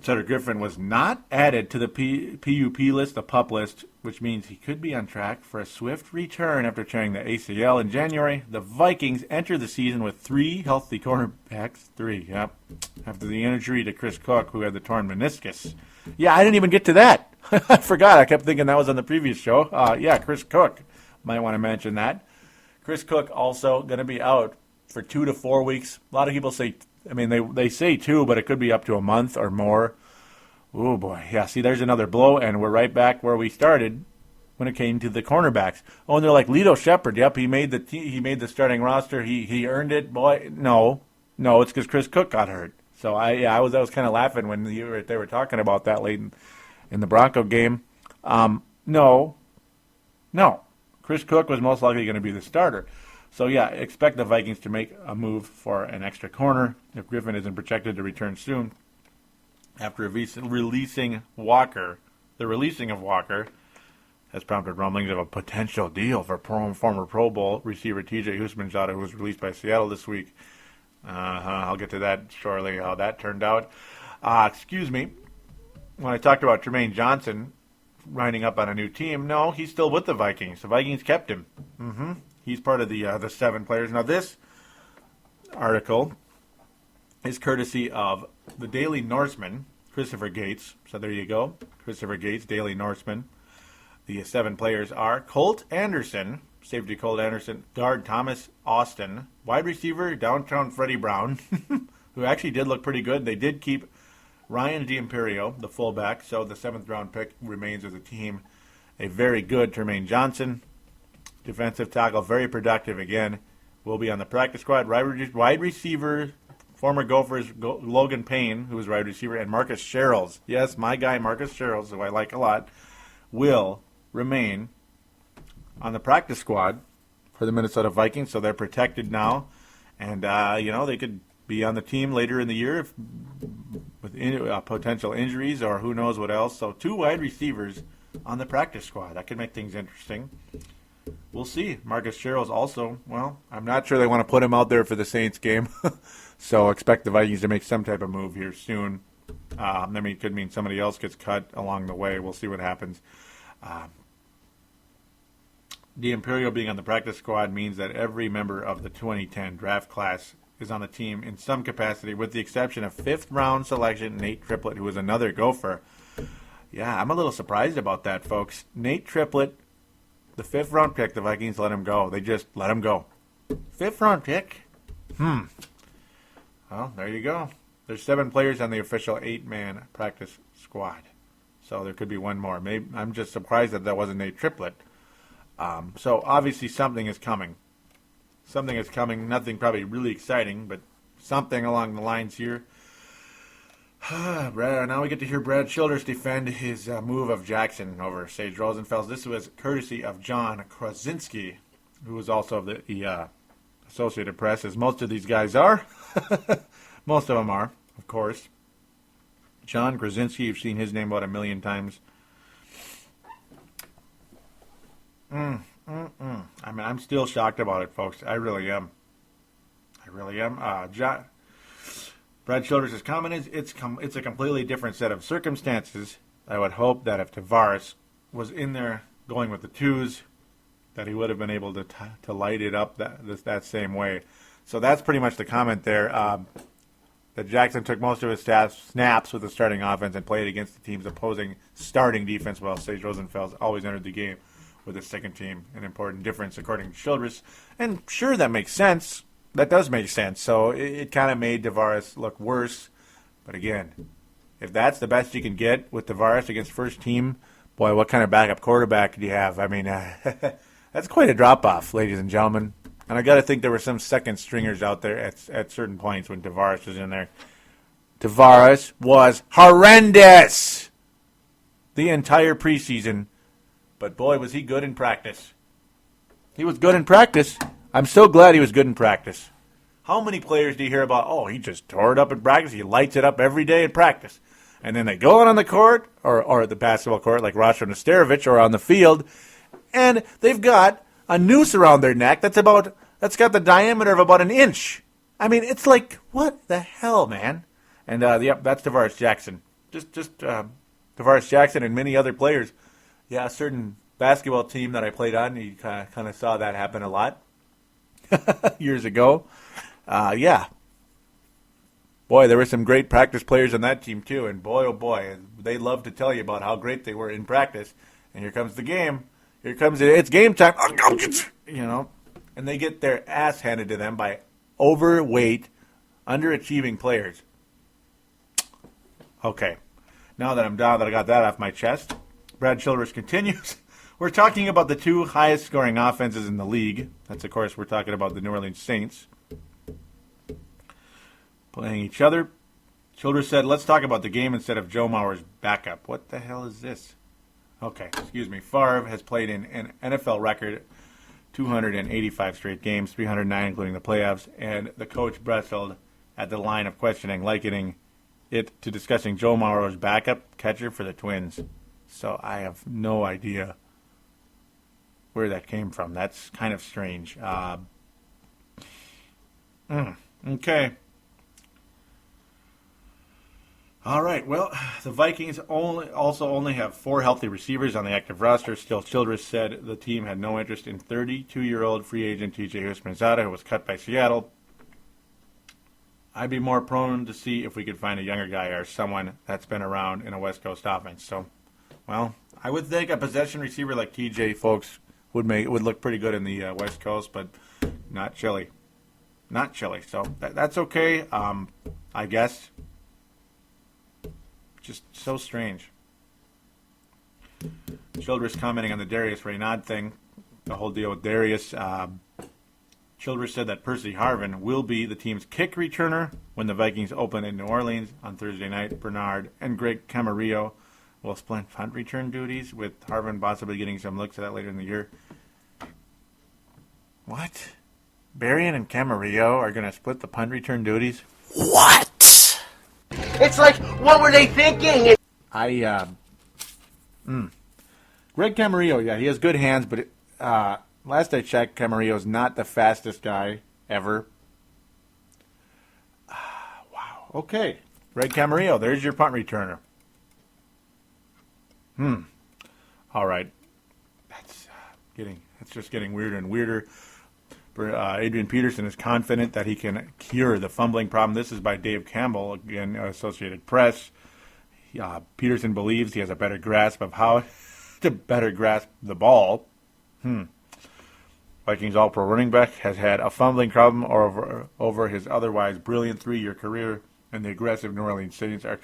Cedric Griffin was not added to the PUP list, the PUP list, which means he could be on track for a swift return after tearing the ACL in January. The Vikings enter the season with 3 healthy cornerbacks. 3, yep. After the injury to Chris Cook, who had the torn meniscus. Yeah, I didn't even get to that. I forgot. I kept thinking that was on the previous show. Chris Cook. Might want to mention that. Chris Cook also going to be out for 2 to 4 weeks. A lot of people say, they say 2, but it could be up to a month or more. Oh, boy. Yeah, see, there's another blow, and we're right back where we started when it came to the cornerbacks. Oh, and they're like, Lito Shepard, yep, he made the starting roster. He earned it. Boy, no, it's because Chris Cook got hurt. So, I was kind of laughing when they were talking about that late in the Bronco game. No. Chris Cook was most likely going to be the starter. So, yeah, expect the Vikings to make a move for an extra corner if Griffin isn't projected to return soon. After releasing Walker, the releasing of Walker has prompted rumblings of a potential deal for former Pro Bowl receiver TJ Houshmanzadeh, who was released by Seattle this week. I'll get to that shortly, how that turned out. Excuse me. When I talked about Jermaine Johnson lining up on a new team, no, he's still with the Vikings. The Vikings kept him. He's part of the 7 players. Now, this article is courtesy of the Daily Norseman, Christopher Gates. So there you go. Christopher Gates, Daily Norseman. The 7 players are Colt Anderson, safety Colt Anderson, guard Thomas Austin, wide receiver downtown Freddie Brown, who actually did look pretty good. They did keep Ryan D'Imperio, the fullback, so the 7th round pick remains with the team. A very good Jermaine Johnson, defensive tackle, very productive again, will be on the practice squad. Wide receiver, former Gophers, Logan Payne, who was wide receiver, and Marcus Sherrills. Yes, my guy Marcus Sherrills, who I like a lot, will remain on the practice squad for the Minnesota Vikings, so they're protected now. And, they could be on the team later in the year with potential injuries or who knows what else. So 2 wide receivers on the practice squad. That could make things interesting. We'll see. Marcus Sherrills also, I'm not sure they want to put him out there for the Saints game. So expect the Vikings to make some type of move here soon. It could mean somebody else gets cut along the way. We'll see what happens. D'Imperio being on the practice squad means that every member of the 2010 draft class is on the team in some capacity, with the exception of 5th-round selection Nate Triplett, who is another Gopher. Yeah, I'm a little surprised about that, folks. Nate Triplett, the 5th-round pick, the Vikings let him go. They just let him go. 5th-round pick? Well, there you go. There's 7 players on the official 8-man practice squad. So there could be one more. Maybe I'm just surprised that wasn't Nate Triplett. So obviously something is coming. Something is coming. Nothing probably really exciting, but something along the lines here. Now we get to hear Brad Childers defend his move of Jackson over Sage Rosenfels. This was courtesy of John Krasinski, who is also of the Associated Press, as most of these guys are. Most of them are, of course. John Krasinski, you've seen his name about 1 million times. I'm still shocked about it, folks. I really am. Brad Childers' comment is, it's a completely different set of circumstances. I would hope that if Tarvaras was in there going with the 2s, that he would have been able to light it up that same way. So that's pretty much the comment there. That Jackson took most of his snaps with the starting offense and played against the team's opposing starting defense, while Sage Rosenfels always entered the game with his second team. An important difference, according to Childress. And sure, that makes sense. That does make sense. So it kind of made Tarvaras look worse. But again, if that's the best you can get with Tarvaras against first team, boy, what kind of backup quarterback do you have? I mean, that's quite a drop-off, ladies and gentlemen. And I got to think there were some second stringers out there at certain points when Tarvaras was in there. Tarvaras was horrendous the entire preseason. But boy, was he good in practice. He was good in practice. I'm so glad he was good in practice. How many players do you hear about, oh, he just tore it up in practice, he lights it up every day in practice. And then they go out on the court, or the basketball court, like Roger Nesterovich, or on the field, and they've got a noose around their neck that's got the diameter of about an inch. I mean, it's like, what the hell, man? And, yep, that's Tarvaras Jackson. Just Tarvaras Jackson and many other players. Yeah, a certain basketball team that I played on, you kind of saw that happen a lot years ago. Yeah. Boy, there were some great practice players on that team, too. And boy, oh boy, they love to tell you about how great they were in practice. And here comes the game. It's game time. You know, and they get their ass handed to them by overweight, underachieving players. Okay. Now that I'm down, that I got that off my chest, Brad Childress continues. We're talking about the two highest scoring offenses in the league. That's, of course, we're talking about the New Orleans Saints playing each other. Childress said, let's talk about the game instead of Joe Mauer's backup. What the hell is this? Okay, excuse me. Favre has played in an NFL record 285 straight games, 309 including the playoffs, and the coach bristled at the line of questioning, likening it to discussing Joe Mauer's backup catcher for the Twins. So I have no idea where that came from. That's kind of strange. Okay. All right, well, the Vikings only have 4 healthy receivers on the active roster. Still, Childress said the team had no interest in 32-year-old free agent TJ Houshmanzadeh, who was cut by Seattle. I'd be more prone to see if we could find a younger guy or someone that's been around in a West Coast offense. So, well, I would think a possession receiver like TJ, folks, would look pretty good in the West Coast, but not Chili. Not Chili. So that's okay, I guess. Just so strange. Childress commenting on the Darius Reynaud thing, the whole deal with Darius. Childress said that Percy Harvin will be the team's kick returner when the Vikings open in New Orleans on Thursday night. Bernard and Greg Camarillo will split punt return duties, with Harvin possibly getting some looks at that later in the year. What? Berrien and Camarillo are going to split the punt return duties? What? It's like, what were they thinking? Greg Camarillo, yeah, he has good hands, but last I checked, Camarillo's not the fastest guy ever. Wow. Okay. Greg Camarillo, there's your punt returner. All right. That's just getting weirder and weirder. Adrian Peterson is confident that he can cure the fumbling problem. This is by Dave Campbell, again, Associated Press. Peterson believes he has a better grasp of how to better grasp the ball. Vikings All-Pro running back has had a fumbling problem over his otherwise brilliant 3-year career, and the aggressive New Orleans Saints are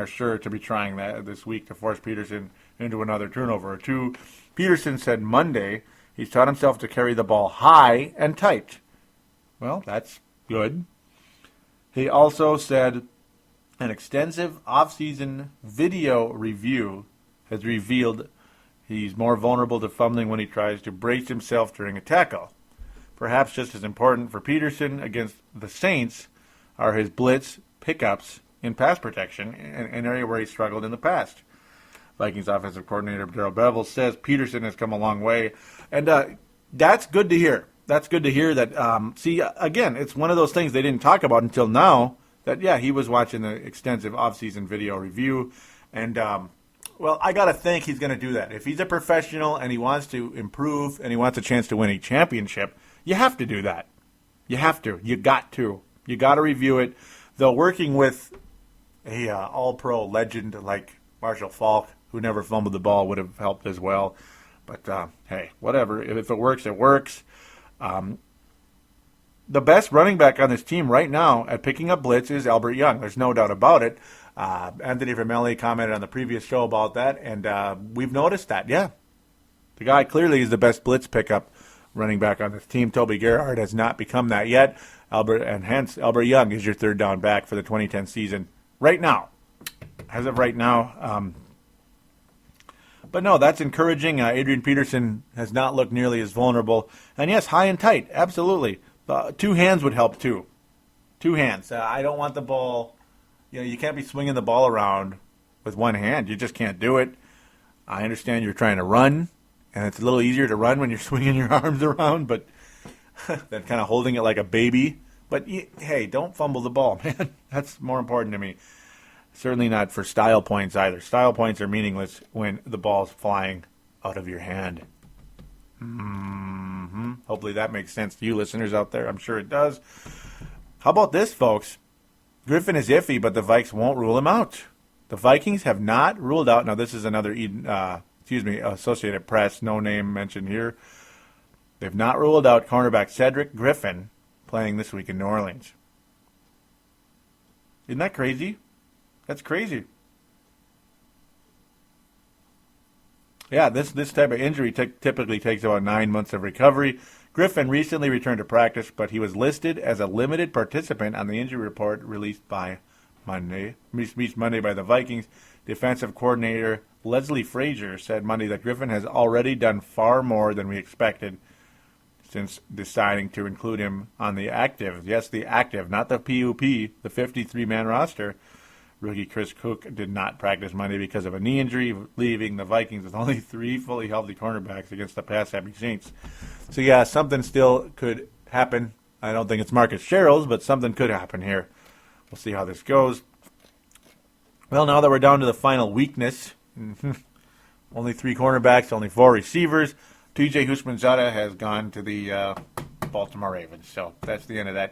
sure to be trying that this week to force Peterson into another turnover or two. Peterson said Monday he's taught himself to carry the ball high and tight. Well, that's good. He also said an extensive off-season video review has revealed he's more vulnerable to fumbling when he tries to brace himself during a tackle. Perhaps just as important for Peterson against the Saints are his blitz pickups in pass protection, an area where he struggled in the past. Vikings offensive coordinator Darrell Bevell says Peterson has come a long way, and that's good to hear. That's good to hear that, again, it's one of those things they didn't talk about until now, that, yeah, he was watching the extensive off-season video review, and Well, I got to think he's going to do that. If he's a professional and he wants to improve and he wants a chance to win a championship, you have to do that. You have to. You got to. You got to review it. Though working with a all-pro legend like Marshall Faulk, who never fumbled the ball, would have helped as well. But, hey, whatever. If it works, it works. The best running back on this team right now at picking up blitz is Albert Young. There's no doubt about it. Anthony Vermelli commented on the previous show about that, and we've noticed that, yeah. The guy clearly is the best blitz pickup running back on this team. Toby Gerhardt has not become that yet. Hence, Albert Young is your third down back for the 2010 season right now. As of right now. But no, that's encouraging. Adrian Peterson has not looked nearly as vulnerable. And yes, high and tight, absolutely. 2 hands would help too. 2 hands. I don't want the ball. You can't be swinging the ball around with one hand. You just can't do it. I understand you're trying to run, and it's a little easier to run when you're swinging your arms around, but than kind of holding it like a baby. But, hey, don't fumble the ball, man. That's more important to me. Certainly not for style points either. Style points are meaningless when the ball's flying out of your hand. Hopefully that makes sense to you listeners out there. I'm sure it does. How about this, folks? Griffin is iffy, but the Vikes won't rule him out. The Vikings have not ruled out. Now, this is another Associated Press, no name mentioned here. They've not ruled out cornerback Cedric Griffin playing this week in New Orleans. Isn't that crazy? That's crazy. Yeah, this type of injury typically takes about 9 months of recovery. Griffin recently returned to practice, but he was listed as a limited participant on the injury report released by Monday by the Vikings. Defensive coordinator Leslie Frazier said Monday that Griffin has already done far more than we expected since deciding to include him on the active. Yes, the active, not the PUP, the 53-man roster. Rookie Chris Cook did not practice Monday because of a knee injury, leaving the Vikings with only 3 fully healthy cornerbacks against the pass-happy Saints. So, yeah, something still could happen. I don't think it's Marcus Sherrills, but something could happen here. We'll see how this goes. Well, now that we're down to the final weakness, only 3 cornerbacks, only 4 receivers, TJ Houshmanzadeh has gone to the Baltimore Ravens. So that's the end of that.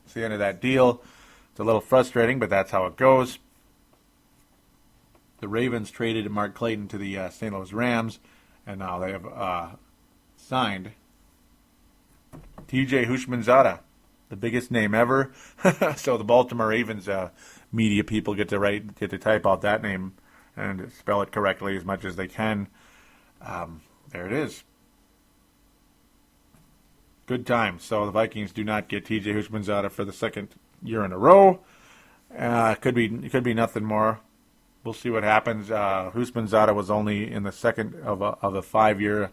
It's the end of that deal. It's a little frustrating, but that's how it goes. The Ravens traded Mark Clayton to the St. Louis Rams, and now they have signed TJ Houshmanzadeh, the biggest name ever. So the Baltimore Ravens media people get to type out that name and spell it correctly as much as they can. There it is. Good times. So the Vikings do not get TJ Houshmanzadeh for the second year in a row. Could be nothing more. We'll see what happens. Houshmanzadeh was only in the second of a 5-year,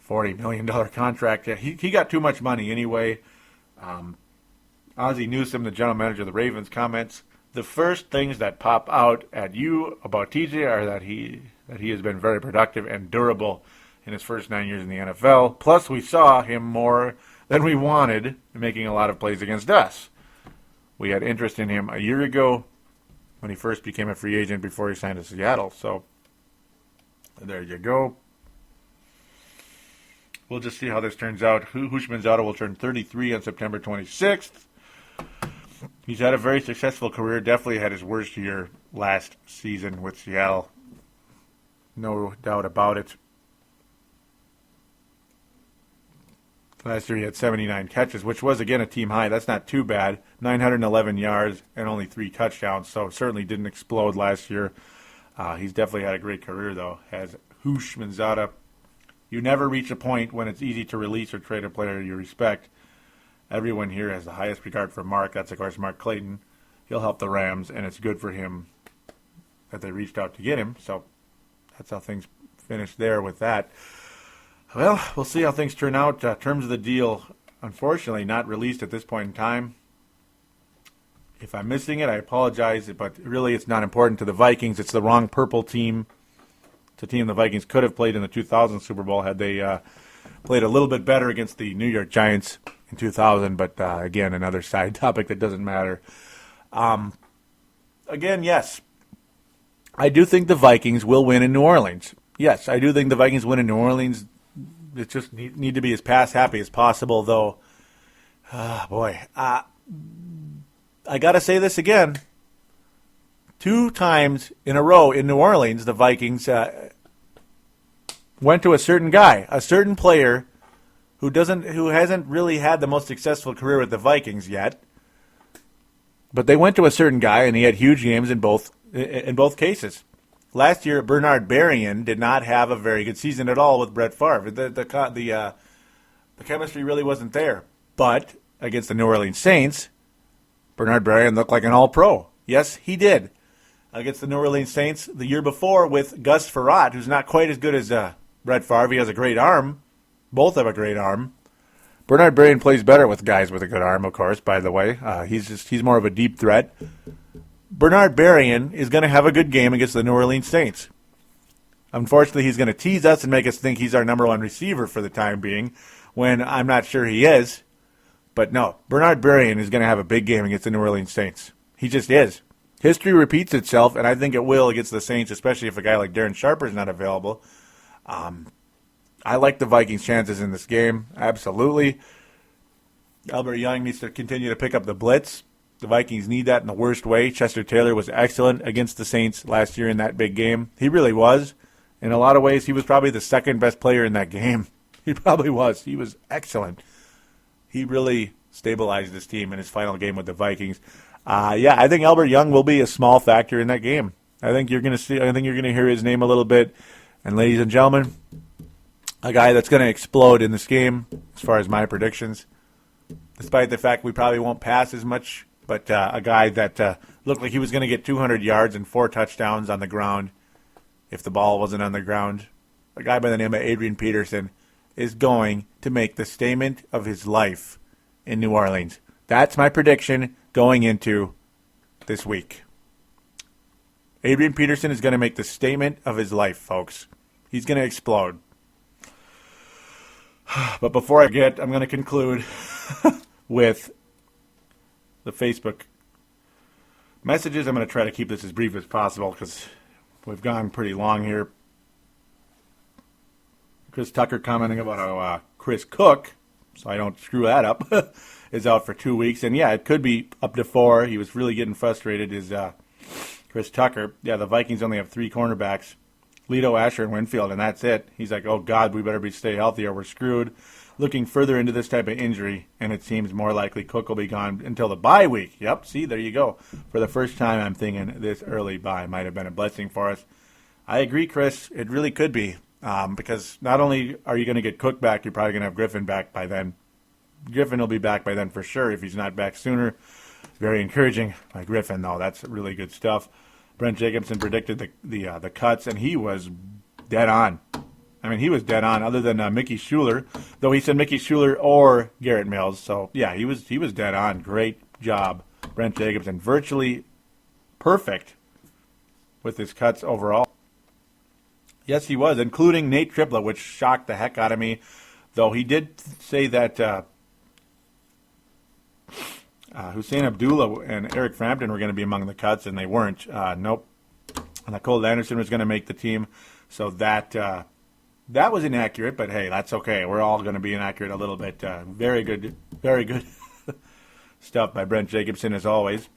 $40 million contract. He got too much money anyway. Ozzie Newsome, the general manager of the Ravens, comments, "The first things that pop out at you about TJ are that he has been very productive and durable in his first 9 years in the NFL. Plus, we saw him more than we wanted, making a lot of plays against us. We had interest in him a year ago when he first became a free agent before he signed to Seattle." So there you go. We'll just see how this turns out. Houshmanzadeh will turn 33 on September 26th. He's had a very successful career. Definitely had his worst year last season with Seattle. No doubt about it. Last year he had 79 catches, which was, again, a team high. That's not too bad. 911 yards and only 3 touchdowns, so certainly didn't explode last year. He's definitely had a great career, though, as Houshmanzadeh. You never reach a point when it's easy to release or trade a player you respect. Everyone here has the highest regard for Mark. That's, of course, Mark Clayton. He'll help the Rams, and it's good for him that they reached out to get him. So that's how things finished there with that. Well, we'll see how things turn out. Terms of the deal, unfortunately, not released at this point in time. If I'm missing it, I apologize, but really it's not important to the Vikings. It's the wrong purple team. It's a team the Vikings could have played in the 2000 Super Bowl had they played a little bit better against the New York Giants in 2000, but again, another side topic that doesn't matter. Again, yes, I do think the Vikings will win in New Orleans. Yes, I do think the Vikings win in New Orleans. It just need to be as pass happy as possible, though. I got to say this again. 2 times in a row in New Orleans, the Vikings went to a certain guy, a certain player who hasn't really had the most successful career with the Vikings yet. But they went to a certain guy, and he had huge games in both cases. Last year, Bernard Berrien did not have a very good season at all with Brett Favre. The chemistry really wasn't there. But against the New Orleans Saints, Bernard Berrien looked like an all-pro. Yes, he did. Against the New Orleans Saints the year before with Gus Frerotte, who's not quite as good as Brett Favre. He has a great arm. Both have a great arm. Bernard Berrien plays better with guys with a good arm, of course, by the way. He's more of a deep threat. Bernard Berrien is going to have a good game against the New Orleans Saints. Unfortunately, he's going to tease us and make us think he's our number 1 receiver for the time being, when I'm not sure he is. But no, Bernard Berrien is going to have a big game against the New Orleans Saints. He just is. History repeats itself, and I think it will against the Saints, especially if a guy like Darren Sharper is not available. I like the Vikings' chances in this game, absolutely. Albert Young needs to continue to pick up the blitz. The Vikings need that in the worst way. Chester Taylor was excellent against the Saints last year in that big game. He really was. In a lot of ways, he was probably the second best player in that game. He probably was. He was excellent. He really stabilized this team in his final game with the Vikings. I think Albert Young will be a small factor in that game. I think you're going to hear his name a little bit. And ladies and gentlemen, a guy that's going to explode in this game, as far as my predictions, despite the fact we probably won't pass as much, but a guy that looked like he was going to get 200 yards and 4 touchdowns on the ground if the ball wasn't on the ground. A guy by the name of Adrian Peterson is going to make the statement of his life in New Orleans. That's my prediction going into this week. Adrian Peterson is going to make the statement of his life, folks. He's going to explode. But before I forget, I'm going to conclude with the Facebook messages. I'm going to try to keep this as brief as possible because we've gone pretty long here. Chris Tucker commenting about how Chris Cook, so I don't screw that up, is out for 2 weeks. And yeah, it could be up to 4. He was really getting frustrated, is Chris Tucker. Yeah, the Vikings only have 3 cornerbacks, Lito, Asher, and Winfield, and that's it. He's like, oh, God, we better stay healthy or we're screwed. Looking further into this type of injury, and it seems more likely Cook will be gone until the bye week. Yep, see, there you go. For the first time, I'm thinking this early bye might have been a blessing for us. I agree, Chris. It really could be, because not only are you going to get Cook back, you're probably going to have Griffin back by then. Griffin will be back by then for sure if he's not back sooner. Very encouraging by Griffin, though. That's really good stuff. Brent Jacobson predicted the cuts, and he was dead on. I mean, he was dead on, other than Mickey Schuler, though he said Mickey Schuler or Garrett Mills. So, yeah, he was dead on. Great job, Brent Jacobson. Virtually perfect with his cuts overall. Yes, he was, including Nate Triplett, which shocked the heck out of me, though he did say that Hussein Abdullah and Eric Frampton were going to be among the cuts, and they weren't. Nope. And Cole Anderson was going to make the team, so that was inaccurate, but hey, that's okay. We're all going to be inaccurate a little bit. Very good stuff by Brent Jacobson, as always.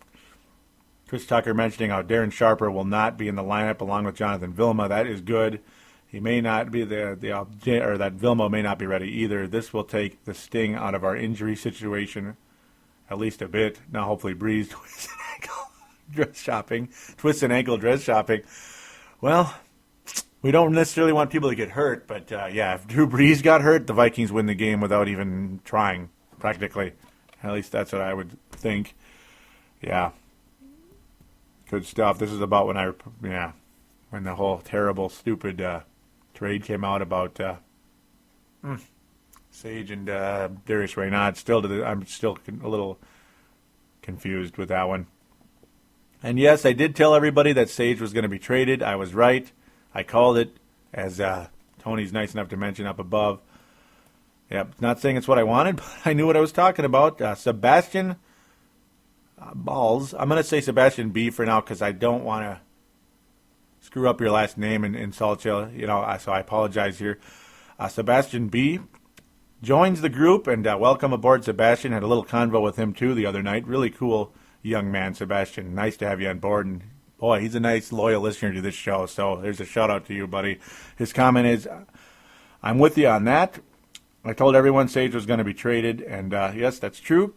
Chris Tucker mentioning how Darren Sharper will not be in the lineup along with Jonathan Vilma. That is good. He may not be or that Vilma may not be ready either. This will take the sting out of our injury situation at least a bit. Now, hopefully, Breeze twists an ankle dress shopping. Well, we don't necessarily want people to get hurt, but if Drew Brees got hurt, the Vikings win the game without even trying, practically. At least that's what I would think. Yeah. Good stuff. This is about when the whole terrible, stupid trade came out about Sage and Darius Reynaud. I'm still a little confused with that one. And yes, I did tell everybody that Sage was going to be traded. I was right. I called it, as Tony's nice enough to mention up above. Yep, not saying it's what I wanted, but I knew what I was talking about. Sebastian Balls. I'm going to say Sebastian B for now because I don't want to screw up your last name and insult you. So I apologize here. Sebastian B. joins the group, and welcome aboard, Sebastian. Had a little convo with him, too, the other night. Really cool young man, Sebastian. Nice to have you on board, and boy, he's a nice, loyal listener to this show, so there's a shout-out to you, buddy. His comment is, I'm with you on that. I told everyone Sage was going to be traded, and yes, that's true.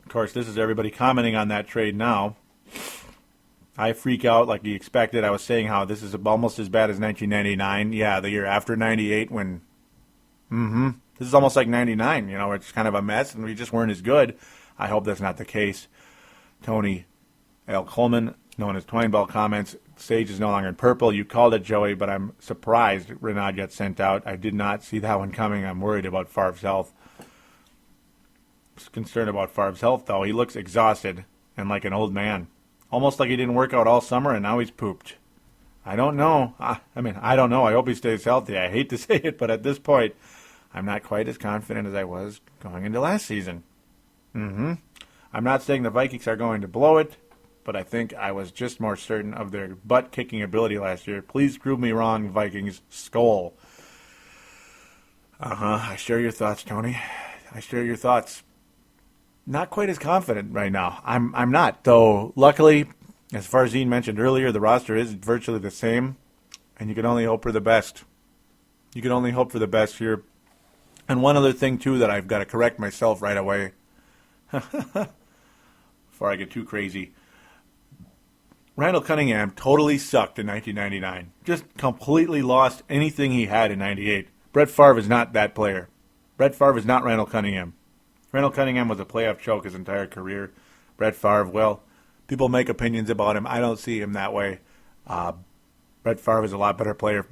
Of course, this is everybody commenting on that trade now. I freak out like you expected. I was saying how this is almost as bad as 1999. Yeah, the year after 98 when... This is almost like 99, it's kind of a mess, and we just weren't as good. I hope that's not the case. Tony L. Coleman, known as Twine Ball, comments, Sage is no longer in purple. You called it, Joey, but I'm surprised Reynaud got sent out. I did not see that one coming. I'm worried about Favre's health. Concerned about Favre's health, though. He looks exhausted and like an old man. Almost like he didn't work out all summer, and now he's pooped. I don't know. I don't know. I hope he stays healthy. I hate to say it, but at this point, I'm not quite as confident as I was going into last season. I'm not saying the Vikings are going to blow it, but I think I was just more certain of their butt-kicking ability last year. Please prove me wrong, Vikings. Skol. I share your thoughts, Tony. I share your thoughts. Not quite as confident right now. I'm not, though. Luckily, as Farzine mentioned earlier, the roster is virtually the same, and you can only hope for the best. You can only hope for the best here. And one other thing, too, that I've got to correct myself right away before I get too crazy. Randall Cunningham totally sucked in 1999. Just completely lost anything he had in 98. Brett Favre is not that player. Brett Favre is not Randall Cunningham. Randall Cunningham was a playoff choke his entire career. Brett Favre, well, people make opinions about him. I don't see him that way. Brett Favre is a lot better player.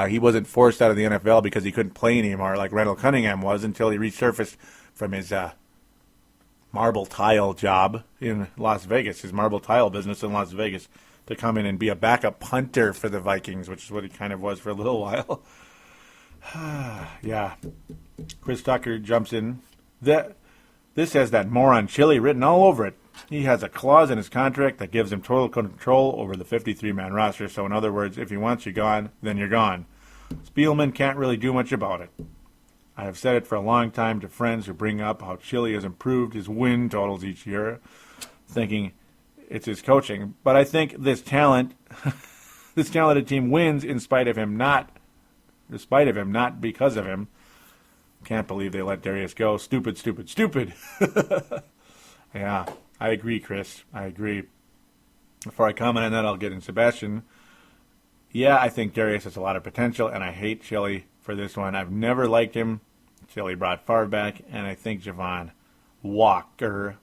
He wasn't forced out of the NFL because he couldn't play anymore like Randall Cunningham was until he resurfaced from his marble tile job in Las Vegas, his marble tile business in Las Vegas, to come in and be a backup punter for the Vikings, which is what he kind of was for a little while. Yeah. Chris Tucker jumps in. This has that moron Chili written all over it. He has a clause in his contract that gives him total control over the 53-man roster. So, in other words, if he wants you gone, then you're gone. Spielman can't really do much about it. I have said it for a long time to friends who bring up how Chili has improved his win totals each year, thinking it's his coaching. But I think this talented team wins in spite of him, not because of him. Can't believe they let Darius go. Stupid, stupid, stupid. Yeah, I agree, Chris. I agree. Before I comment on that, I'll get in Sebastian. Yeah, I think Darius has a lot of potential, and I hate Chili for this one. I've never liked him. Chili brought Favre back, and I think Javon Walker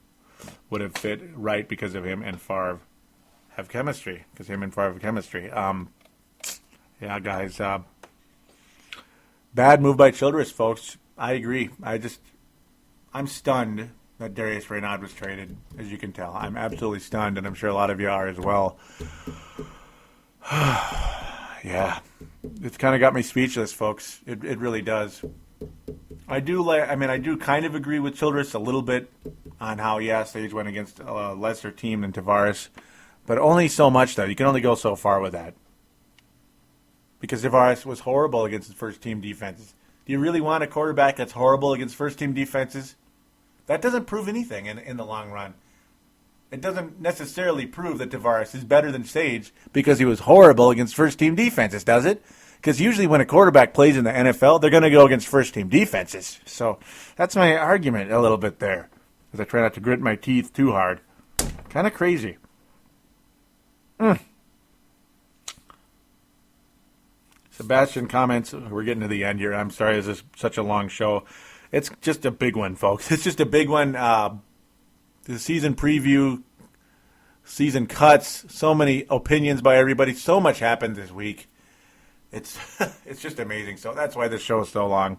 would have fit right because of him and Favre have chemistry. Yeah, guys. Bad move by Childress, folks. I agree. I'm stunned that Darius Reynaud was traded, as you can tell. I'm absolutely stunned, and I'm sure a lot of you are as well. Yeah. It's kind of got me speechless, folks. It really does. I do kind of agree with Childress a little bit on how, yeah, Sage went against a lesser team than Tarvaras, but only so much, though. You can only go so far with that. Because Tarvaras was horrible against his first-team defenses. Do you really want a quarterback that's horrible against first-team defenses? That doesn't prove anything in the long run. It doesn't necessarily prove that Tarvaras is better than Sage because he was horrible against first-team defenses, does it? Because usually when a quarterback plays in the NFL, they're going to go against first-team defenses. So that's my argument a little bit there, as I try not to grit my teeth too hard. Kind of crazy. Sebastian comments, we're getting to the end here. I'm sorry, this is such a long show. It's just a big one, folks. It's just a big one. The season preview, season cuts, so many opinions by everybody. So much happened this week. It's just amazing. So that's why this show is so long.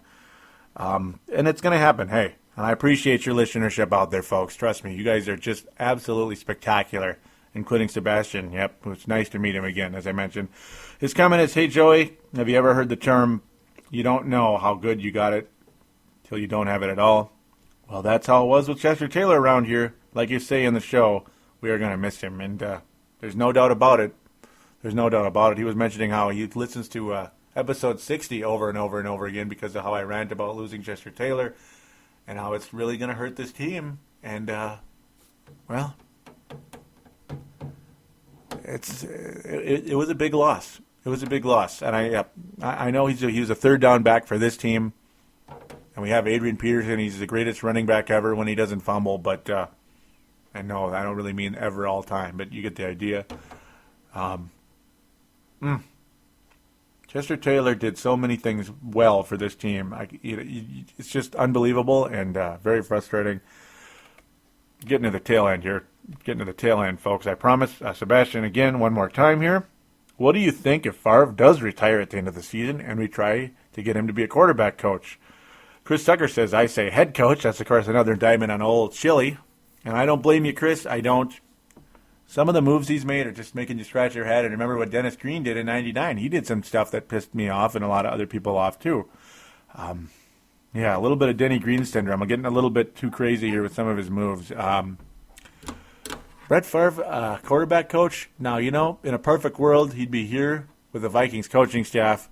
And it's going to happen. Hey, and I appreciate your listenership out there, folks. Trust me, you guys are just absolutely spectacular, including Sebastian. Yep, it's nice to meet him again, as I mentioned. His comment is, hey, Joey, have you ever heard the term, you don't know how good you got it till you don't have it at all? Well, that's how it was with Chester Taylor around here. Like you say in the show, we are going to miss him. And There's no doubt about it. There's no doubt about it. He was mentioning how he listens to episode 60 over and over and over again because of how I rant about losing Chester Taylor and how it's really going to hurt this team. And, well, it was a big loss. It was a big loss. And I know he was a third down back for this team. And we have Adrian Peterson. He's the greatest running back ever when he doesn't fumble. But I know I don't really mean ever all time, but you get the idea. Chester Taylor did so many things well for this team. It's just unbelievable and very frustrating. Getting to the tail end here. Getting to the tail end, folks. I promise. Sebastian, again, one more time here. What do you think if Favre does retire at the end of the season and we try to get him to be a quarterback coach? Chris Tucker says, I say head coach. That's, of course, another indictment on old Chili. And I don't blame you, Chris. I don't. Some of the moves he's made are just making you scratch your head. And remember what Dennis Green did in '99. He did some stuff that pissed me off and a lot of other people off, too. Yeah, a little bit of Denny Green syndrome. I'm getting a little bit too crazy here with some of his moves. Brett Favre, quarterback coach. Now, in a perfect world, he'd be here with the Vikings coaching staff.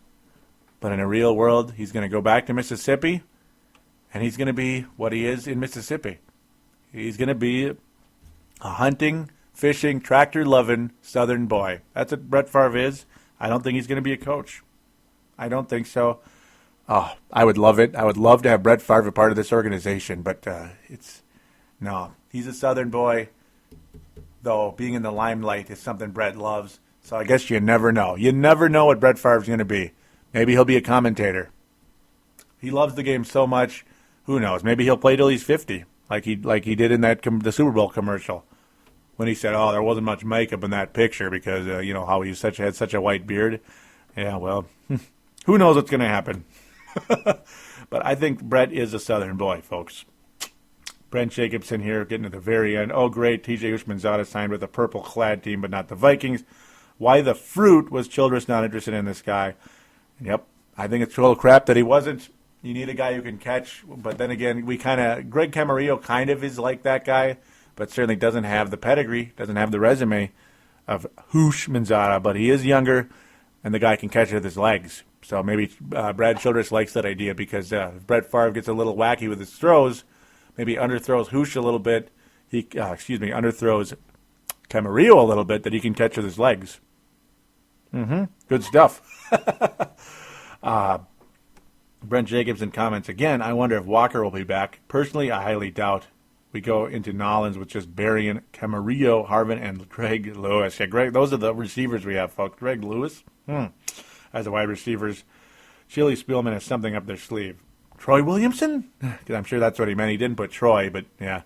But in a real world, he's going to go back to Mississippi, and he's going to be what he is in Mississippi. He's going to be a hunting, fishing, tractor-loving Southern boy. That's what Brett Favre is. I don't think he's going to be a coach. I don't think so. Oh, I would love it. I would love to have Brett Favre a part of this organization, but no. He's a Southern boy, though being in the limelight is something Brett loves. So I guess you never know. You never know what Brett Favre's going to be. Maybe he'll be a commentator. He loves the game so much. Who knows? Maybe he'll play till he's 50, like he did in the Super Bowl commercial, when he said, "Oh, there wasn't much makeup in that picture because how he had such a white beard." Yeah, well, who knows what's going to happen? But I think Brett is a Southern boy, folks. Brent Jacobson here, getting to the very end. Oh, great. TJ Houshmanzadeh signed with a purple-clad team, but not the Vikings. Why the fruit was Childress not interested in this guy? Yep, I think it's total crap that he wasn't. You need a guy who can catch. But then again, Greg Camarillo kind of is like that guy, but certainly doesn't have the pedigree, doesn't have the resume of Houshmanzadeh. But he is younger, and the guy can catch it with his legs. So maybe Brad Childress likes that idea because if Brett Favre gets a little wacky with his throws, maybe underthrows Housh a little bit. Underthrows Camarillo a little bit that he can catch with his legs. Good stuff. Brent Jacobson comments again, I wonder if Walker will be back. Personally, I highly doubt. We go into Nolans with just Berrien, Camarillo, Harvin, and Greg Lewis. Yeah, Greg, those are the receivers we have, folks. Greg Lewis, as the wide receivers. Chili Spielman has something up their sleeve. Troy Williamson? I'm sure that's what he meant. He didn't put Troy, but yeah.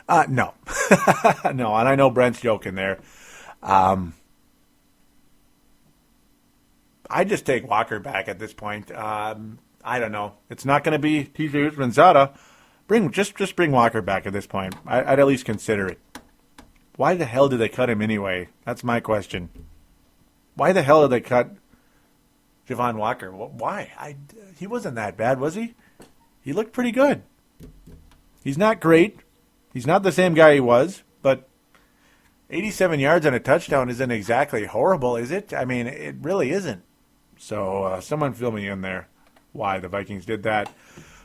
No. No, and I know Brent's joking there. I just take Walker back at this point. I don't know. It's not going to be TJ Houshmanzadeh. Just bring Walker back at this point. I'd at least consider it. Why the hell did they cut him anyway? That's my question. Why the hell did they cut Javon Walker? Why? He wasn't that bad, was he? He looked pretty good. He's not great. He's not the same guy he was, but 87 yards and a touchdown isn't exactly horrible, is it? I mean, it really isn't. So someone fill me in there why the Vikings did that.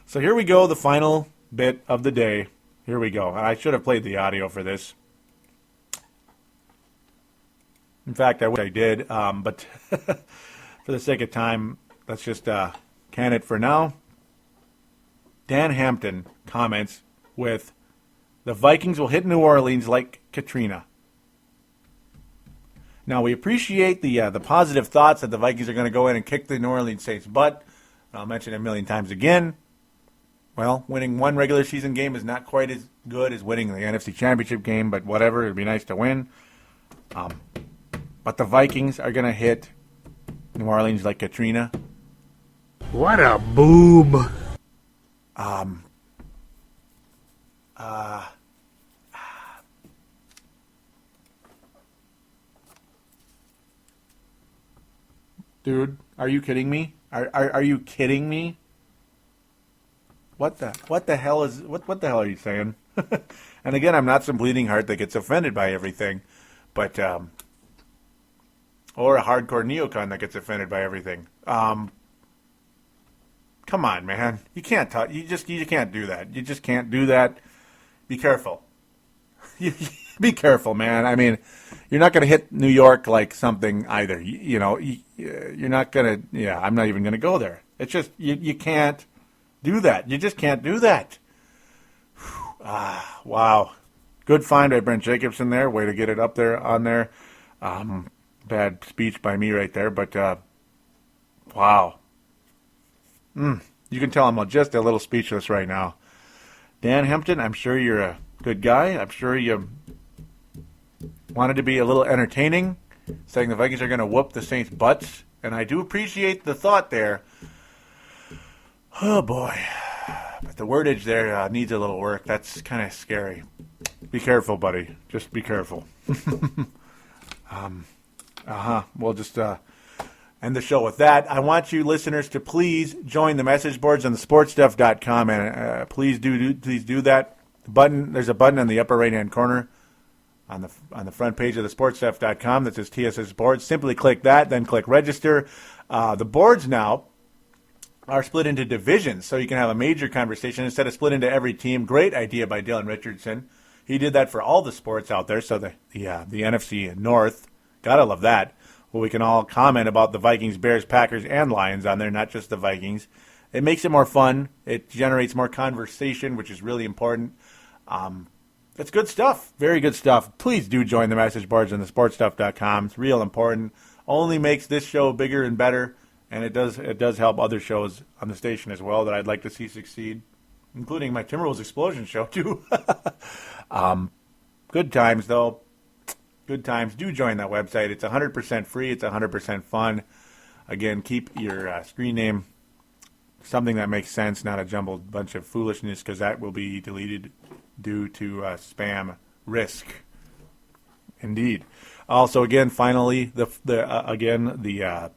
So here we go, the final bit of the day. Here we go. I should have played the audio for this. In fact, I wish I did, but for the sake of time, let's just can it for now. Dan Hampton comments with, the Vikings will hit New Orleans like Katrina. Now, we appreciate the positive thoughts that the Vikings are going to go in and kick the New Orleans Saints' butt. I'll mention it a million times again. Well, winning one regular season game is not quite as good as winning the NFC Championship game, but whatever, it'd be nice to win. But the Vikings are going to hit New Orleans like Katrina. What a boob. Dude, are you kidding me? Are you kidding me? What the hell are you saying? And again, I'm not some bleeding heart that gets offended by everything, but or a hardcore neocon that gets offended by everything. Come on, man. You can't talk. You can't do that. You just can't do that. Be careful. Be careful, man. I mean, you're not going to hit New York like something either. You're not going to. Yeah, I'm not even going to go there. It's just you can't do that. You just can't do that. Wow. Good find by Brent Jacobson there. Way to get it up there on there. Bad speech by me right there, but wow. You can tell I'm just a little speechless right now. Dan Hempton, I'm sure you're a good guy. I'm sure you wanted to be a little entertaining, saying the Vikings are going to whoop the Saints' butts, and I do appreciate the thought there. Oh, boy. But the wordage there needs a little work. That's kind of scary. Be careful, buddy. Just be careful. We'll just end the show with that. I want you listeners to please join the message boards on thesportstuff.com, and please do that. There's a button in the upper right-hand corner on the front page of thesportstuff.com that says TSS Boards. Simply click that, then click register. The boards now are split into divisions, so you can have a major conversation instead of split into every team. Great idea by Dylan Richardson. He did that for all the sports out there, so the NFC North, gotta love that. Well, we can all comment about the Vikings, Bears, Packers, and Lions on there, not just the Vikings. It makes it more fun. It generates more conversation, which is really important. It's good stuff. Very good stuff. Please do join the message boards on thesportstuff.com. It's real important. Only makes this show bigger and better, and it does help other shows on the station as well that I'd like to see succeed, including my Timberwolves Explosion show, too. Good times, though. Good times. Do join that website. It's 100% free. It's 100% fun. Again, keep your screen name something that makes sense, not a jumbled bunch of foolishness, because that will be deleted due to spam risk. Indeed. Also, again, finally, the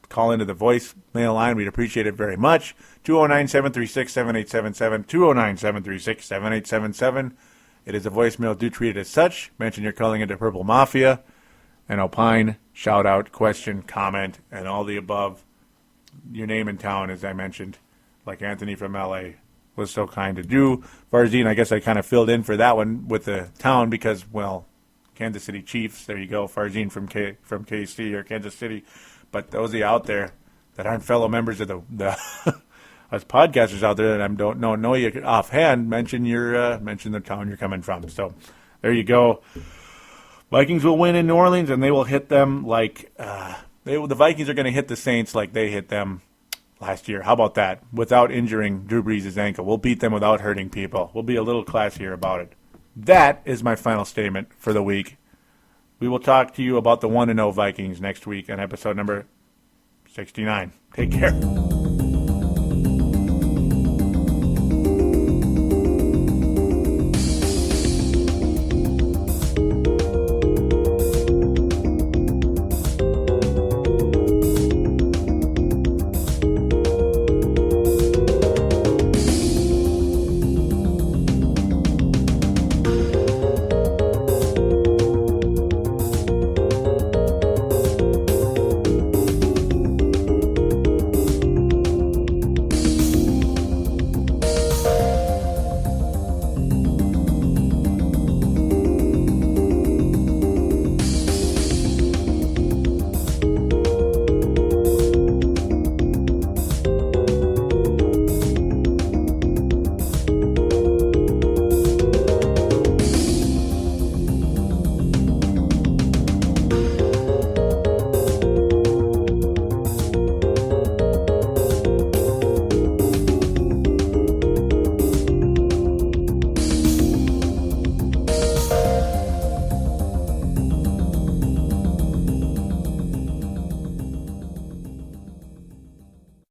call into the voicemail line. We'd appreciate it very much. 209-736-7877. 209-736-7877. It is a voicemail. Do treat it as such. Mention you're calling into Purple Mafia. And opine, shout out, question, comment, and all the above. Your name and town, as I mentioned, like Anthony from L.A. was so kind to do. Farzine, I guess I kind of filled in for that one with the town because, well, Kansas City Chiefs. There you go. Farzine from KC or Kansas City. But those of you out there that aren't fellow members of the us podcasters out there that I don't know you offhand, mention the town you're coming from. So there you go. Vikings will win in New Orleans, and they will hit them like the Vikings are going to hit the Saints like they hit them last year. How about that? Without injuring Drew Brees' ankle. We'll beat them without hurting people. We'll be a little classier about it. That is my final statement for the week. We will talk to you about the 1-0 Vikings next week on episode number 69. Take care.